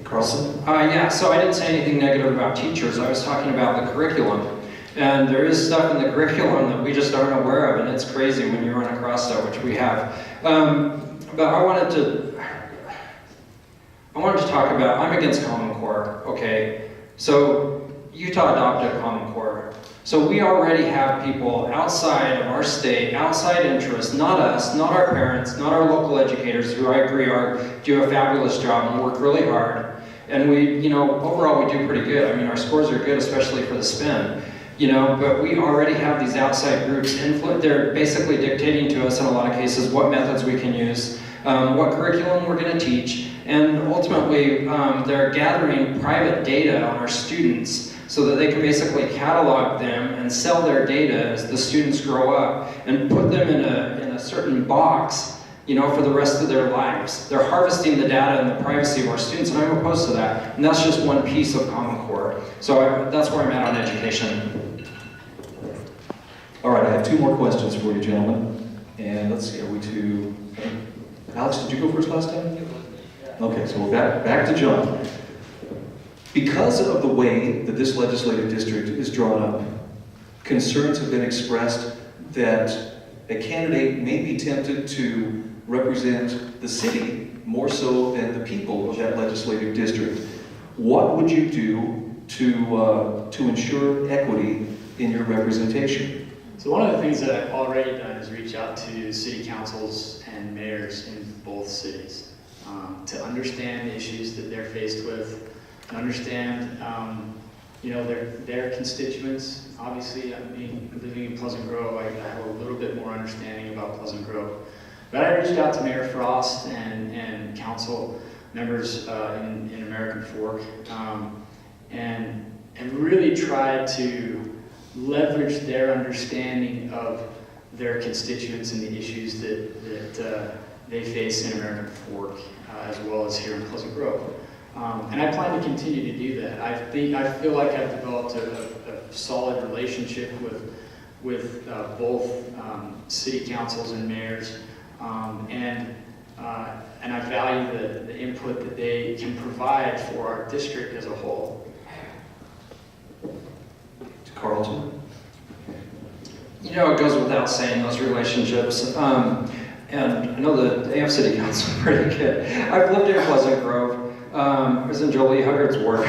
Carlton? Yeah, so I didn't say anything negative about teachers. I was talking about the curriculum. And there is stuff in the curriculum that we just aren't aware of, and it's crazy when you run across that, which we have. But I wanted to talk about, I'm against Common Core, okay? So Utah adopted Common Core. So we already have people outside of our state, outside interests, not us, not our parents, not our local educators, who I agree do a fabulous job and work really hard. And we, overall we do pretty good. I mean, our scores are good, especially for the spin. But we already have these outside groups. They're basically dictating to us in a lot of cases what methods we can use, what curriculum we're going to teach, and ultimately they're gathering private data on our students so that they can basically catalog them and sell their data as the students grow up and put them in a certain box, for the rest of their lives. They're harvesting the data and the privacy of our students, and I'm opposed to that. And that's just one piece of Common Core. So that's where I'm at on education. All right, I have two more questions for you, gentlemen. And let's see, are we to... Alex, did you go first last time? Okay, so we're back to Jon. Because of the way that this legislative district is drawn up, concerns have been expressed that a candidate may be tempted to represent the city more so than the people of that legislative district. What would you do to ensure equity in your representation? So one of the things that I've already done is reach out to city councils and mayors in both cities to understand the issues that they're faced with, to understand their constituents. Obviously, living in Pleasant Grove, I have a little bit more understanding about Pleasant Grove. But I reached out to Mayor Frost and council members in American Fork and really tried to leverage their understanding of their constituents and the issues that they face in American Fork, as well as here in Pleasant Grove. And I plan to continue to do that. I feel like I've developed a solid relationship with both city councils and mayors, and I value the input that they can provide for our district as a whole. Carlton? you know, it goes without saying, those relationships. And I know the AF City Council is pretty good. I've lived in Pleasant Grove. I was in Jolie Huggard's ward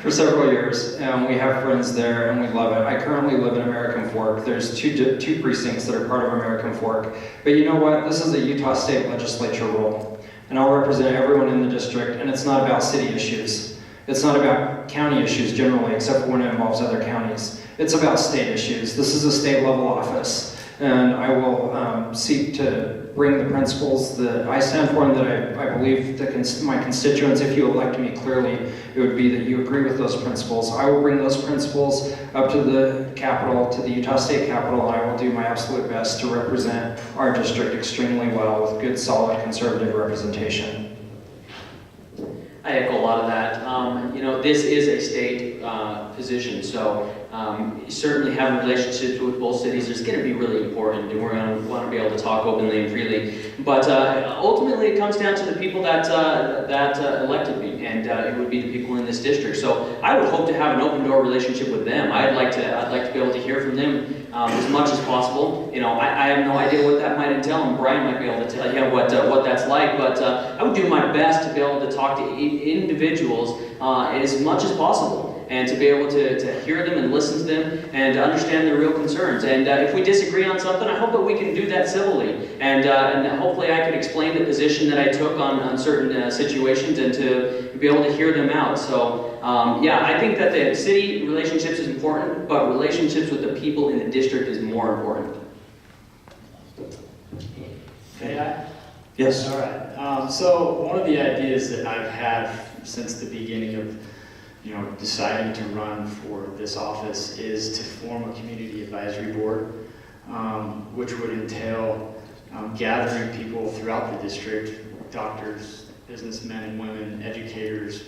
for several years, and we have friends there, and we love it. I currently live in American Fork. There's two precincts that are part of American Fork. But you know what? This is a Utah State Legislature role, and I'll represent everyone in the district, and it's not about city issues. It's not about county issues generally, except for when it involves other counties. It's about state issues. This is a state-level office. And I will seek to bring the principles that I stand for and that I believe my constituents, if you elect me clearly, it would be that you agree with those principles. I will bring those principles up to the Capitol, to the Utah State Capitol, and I will do my absolute best to represent our district extremely well with good, solid, conservative representation. I echo a lot of that. You know, this is a state position, so certainly having relationships with both cities is going to be really important, and we're going to want to be able to talk openly and freely. But ultimately, it comes down to the people that elected me, and it would be the people in this district. So I would hope to have an open door relationship with them. I'd like to be able to hear from them as much as possible. You know, I have no idea what that might entail, and Bryan might be able to tell you what that's like. But I would do my best to be able to talk to individuals as much as possible, and to be able to hear them and listen to them and to understand their real concerns. And if we disagree on something, I hope that we can do that civilly. And hopefully I can explain the position that I took on certain situations and to be able to hear them out. So yeah, I think that the city relationships is important, but relationships with the people in the district is more important. Yeah. Yes. All right. So one of the ideas that I've had since the beginning of deciding to run for this office is to form a community advisory board, which would entail gathering people throughout the district, doctors, businessmen and women, educators,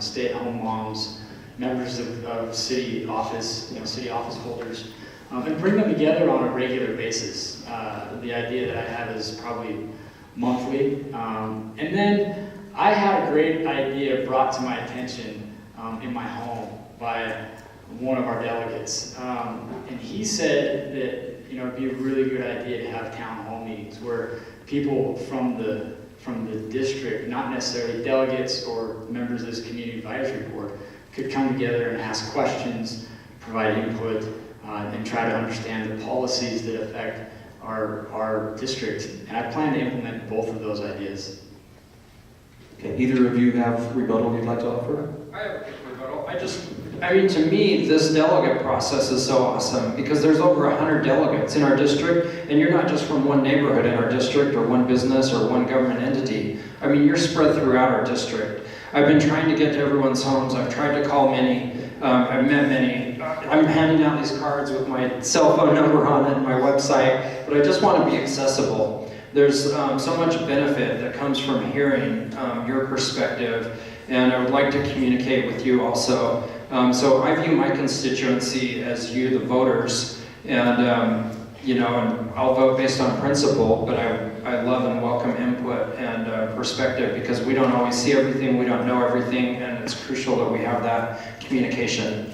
stay-at-home moms, members of city office, city office holders, and bring them together on a regular basis. The idea that I have is probably monthly. And then I had a great idea brought to my attention in my home by one of our delegates. And he said that it'd be a really good idea to have town hall meetings where people from the district, not necessarily delegates or members of this community advisory board, could come together and ask questions, provide input, and try to understand the policies that affect our district. And I plan to implement both of those ideas. Okay, either of you have rebuttal you'd like to offer? I have a quick rebuttal. I mean, to me, this delegate process is so awesome because there's over 100 delegates in our district, and you're not just from one neighborhood in our district or one business or one government entity. I mean, you're spread throughout our district. I've been trying to get to everyone's homes. I've tried to call many. I've met many. I'm handing out these cards with my cell phone number on it and my website, but I just want to be accessible. There's so much benefit that comes from hearing your perspective, and I would like to communicate with you also. So I view my constituency as you, the voters, and and I'll vote based on principle, but I love and welcome input and perspective because we don't always see everything, we don't know everything, and it's crucial that we have that communication.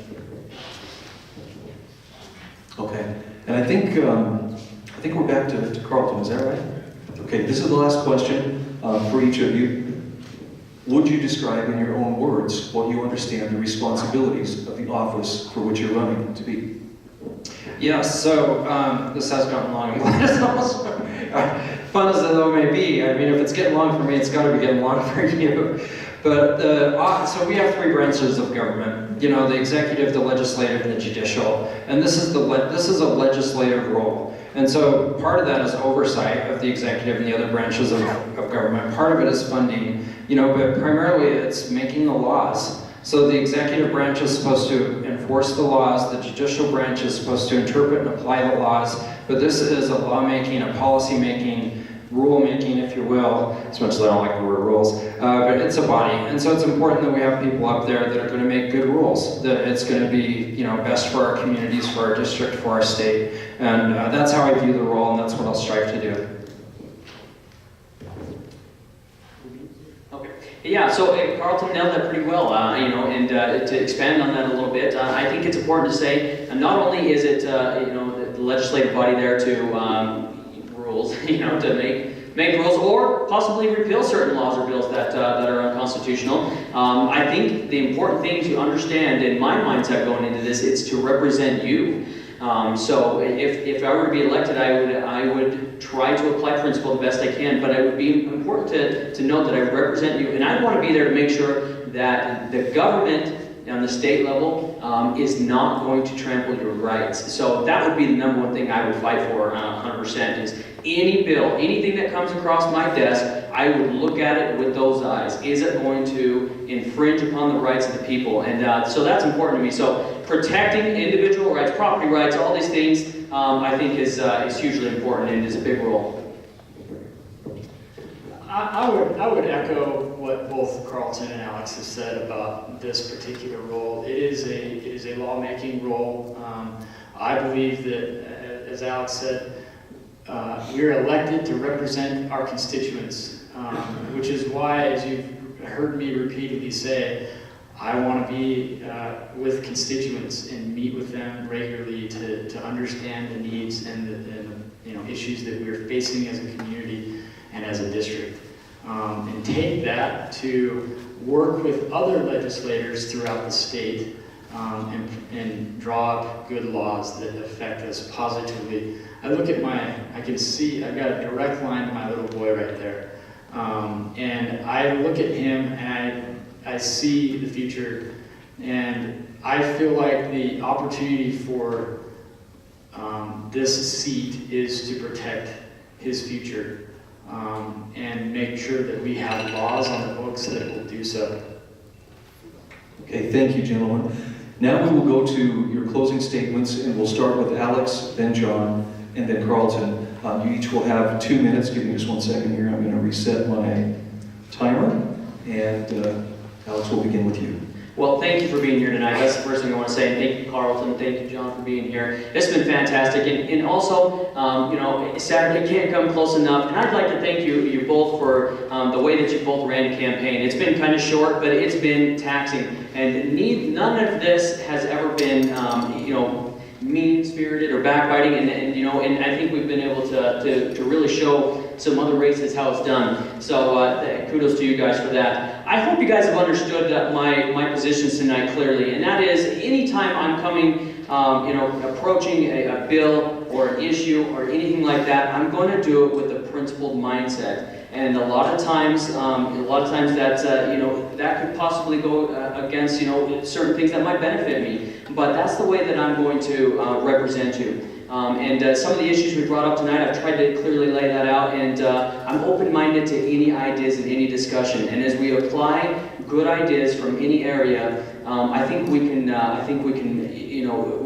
Okay, and I think we're back to Carlton, is that right? Okay, this is the last question for each of you. Would you describe in your own words what you understand the responsibilities of the office for which you're running to be? Yes, so this has gotten long. Fun as it though may be, I mean, if it's getting long for me, it's got to be getting long for you. But so we have three branches of government. The executive, the legislative, and the judicial. And this is a legislative role. And so part of that is oversight of the executive and the other branches of government. Part of it is funding, but primarily it's making the laws. So the executive branch is supposed to enforce the laws, the judicial branch is supposed to interpret and apply the laws, but this is a lawmaking, a policy-making, rule-making, if you will, as much as I don't like the word rules, but it's a body. And so it's important that we have people up there that are going to make good rules, that it's going to be best for our communities, for our district, for our state. And that's how I view the role, and that's what I'll strive to do. Okay. Yeah, so Carlton nailed that pretty well, and to expand on that a little bit, I think it's important to say, not only is it the legislative body there to rules, to make rules or possibly repeal certain laws or bills that are unconstitutional. I think the important thing to understand in my mindset going into this is to represent you. So if I were to be elected, I would try to apply principle the best I can, but it would be important to note that I represent you, and I want to be there to make sure that the government on the state level is not going to trample your rights. So that would be the number one thing I would fight for 100%, is any bill, anything that comes across my desk, I would look at it with those eyes. Is it going to infringe upon the rights of the people? And so that's important to me. So protecting individual rights, property rights, all these things, I think is hugely important and is a big role. I would echo what both Carlton and Alex have said about this particular role. It is a lawmaking role. I believe that, as Alex said, we are elected to represent our constituents, which is why, as you've heard me repeatedly say, I want to be with constituents and meet with them regularly to understand the needs and the issues that we're facing as a community and as a district, and take that to work with other legislators throughout the state and draw up good laws that affect us positively. I look at I can see, I've got a direct line to my little boy right there. And I look at him and I see the future, and I feel like the opportunity for this seat is to protect his future and make sure that we have laws on the books that will do so. Okay, thank you, gentlemen. Now we will go to your closing statements, and we'll start with Alex, then John, and then Carlton. You each will have 2 minutes. Give me just 1 second here. I'm going to reset my timer, and Alex, we'll begin with you. Well, thank you for being here tonight. That's the first thing I want to say. And thank you, Carlton. Thank you, John, for being here. It's been fantastic. And also, Saturday can't come close enough. And I'd like to thank you both for the way that you both ran the campaign. It's been kind of short, but it's been taxing. And none of this has ever been, mean-spirited or backbiting. And I think we've been able to really show some other races how it's done. So kudos to you guys for that. I hope you guys have understood my positions tonight clearly, and that is, anytime I'm coming, approaching a bill or an issue or anything like that, I'm going to do it with a principled mindset. And a lot of times that that could possibly go against certain things that might benefit me. But that's the way that I'm going to represent you. And some of the issues we brought up tonight, I've tried to clearly lay that out, and I'm open-minded to any ideas and any discussion. And as we apply good ideas from any area, I think we can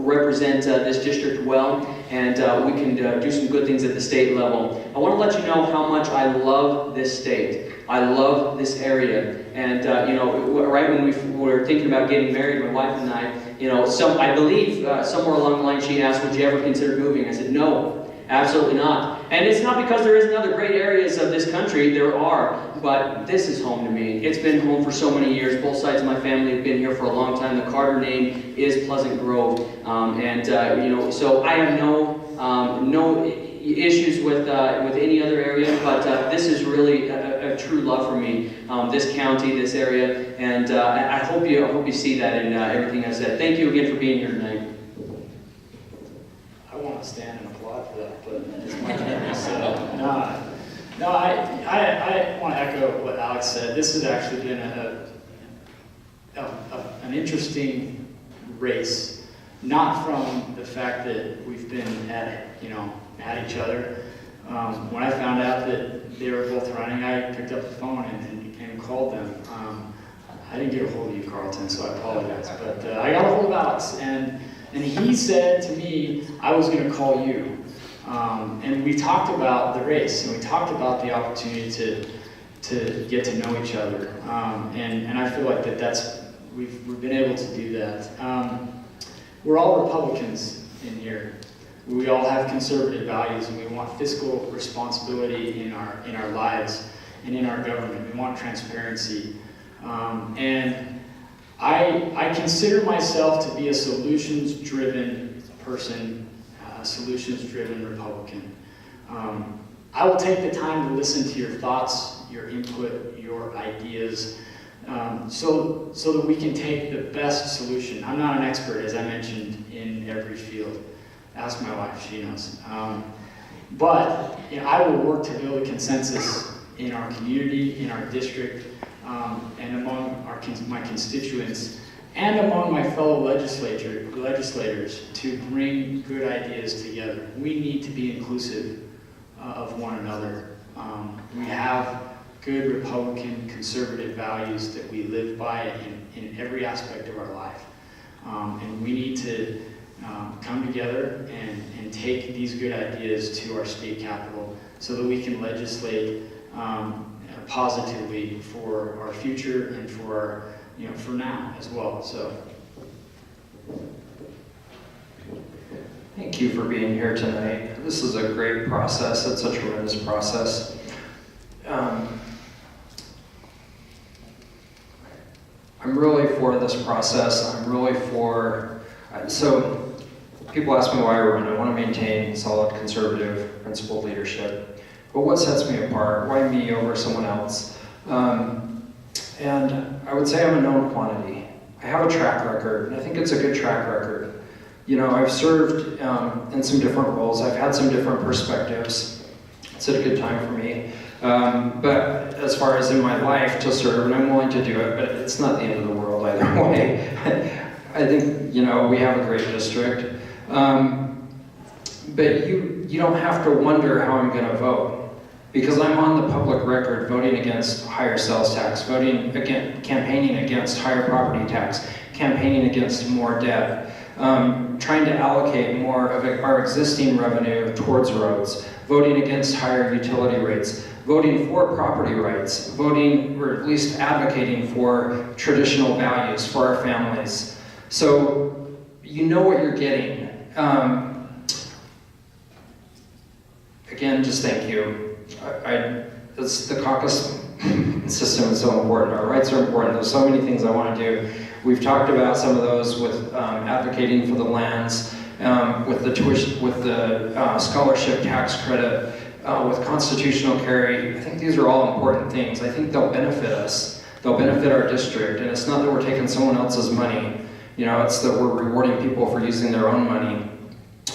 represent this district well, and we can do some good things at the state level. I want to let you know how much I love this state. I love this area, and right when we were thinking about getting married, my wife and I, I believe somewhere along the line she asked, "Would you ever consider moving?" I said, "No, absolutely not." And it's not because there isn't other great areas of this country. There are, but this is home to me. It's been home for so many years. Both sides of my family have been here for a long time. The Carter name is Pleasant Grove, so I have no issues with any other area, but this is really a true love for me, this county, this area, and I hope you see that in everything I said. Thank you again for being here tonight. I want to stand and applaud for that, but it's my turn. So, I want to echo what Alex said. This has actually been an interesting race, not from the fact that we've been at each other. When I found out that they were both running, I picked up the phone and called them. I didn't get a hold of you, Carlton, so I apologize. But I got a hold of Alex, and he said to me, I was going to call you. And we talked about the race, and we talked about the opportunity to get to know each other. And I feel like we've been able to do that. We're all Republicans in here. We all have conservative values, and we want fiscal responsibility in our lives and in our government. We want transparency. And I consider myself to be a solutions-driven person, a solutions-driven Republican. I will take the time to listen to your thoughts, your input, your ideas, so that we can take the best solution. I'm not an expert, as I mentioned, in every field. Ask my wife, she knows. But I will work to build a consensus in our community, in our district, and among my constituents, and among my fellow legislators to bring good ideas together. We need to be inclusive of one another. We have good Republican conservative values that we live by in every aspect of our life. And we need to come together and take these good ideas to our state capitol so that we can legislate positively for our future and for our, for now as well. So. Thank you for being here tonight. This is a great process. It's a tremendous process. I'm really for this process. I'm really for, so people ask me why I run. I want to maintain solid conservative principled leadership. But what sets me apart? Why me over someone else? And I would say I'm a known quantity. I have a track record, and I think it's a good track record. I've served in some different roles. I've had some different perspectives. It's a good time for me. But as far as in my life to serve, and I'm willing to do it, but it's not the end of the world either way. I think, we have a great district. But you don't have to wonder how I'm going to vote. Because I'm on the public record voting against higher sales tax, campaigning against higher property tax, campaigning against more debt, trying to allocate more of our existing revenue towards roads, voting against higher utility rates, voting for property rights, voting, or at least advocating for traditional values for our families. So you know what you're getting. Again, just thank you. The caucus system is so important. Our rights are important. There's so many things I want to do. We've talked about some of those with advocating for the lands, with the tuition, with the scholarship tax credit, with constitutional carry. I think these are all important things. I think they'll benefit us. They'll benefit our district. And it's not that we're taking someone else's money. It's that we're rewarding people for using their own money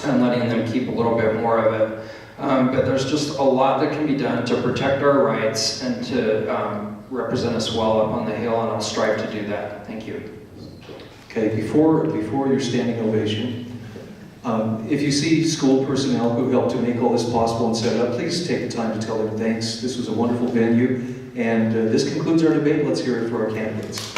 and letting them keep a little bit more of it. But there's just a lot that can be done to protect our rights and to represent us well up on the Hill, and I'll strive to do that. Thank you. Okay, before your standing ovation, if you see school personnel who helped to make all this possible and set it up, please take the time to tell them thanks. This was a wonderful venue, and this concludes our debate. Let's hear it for our candidates.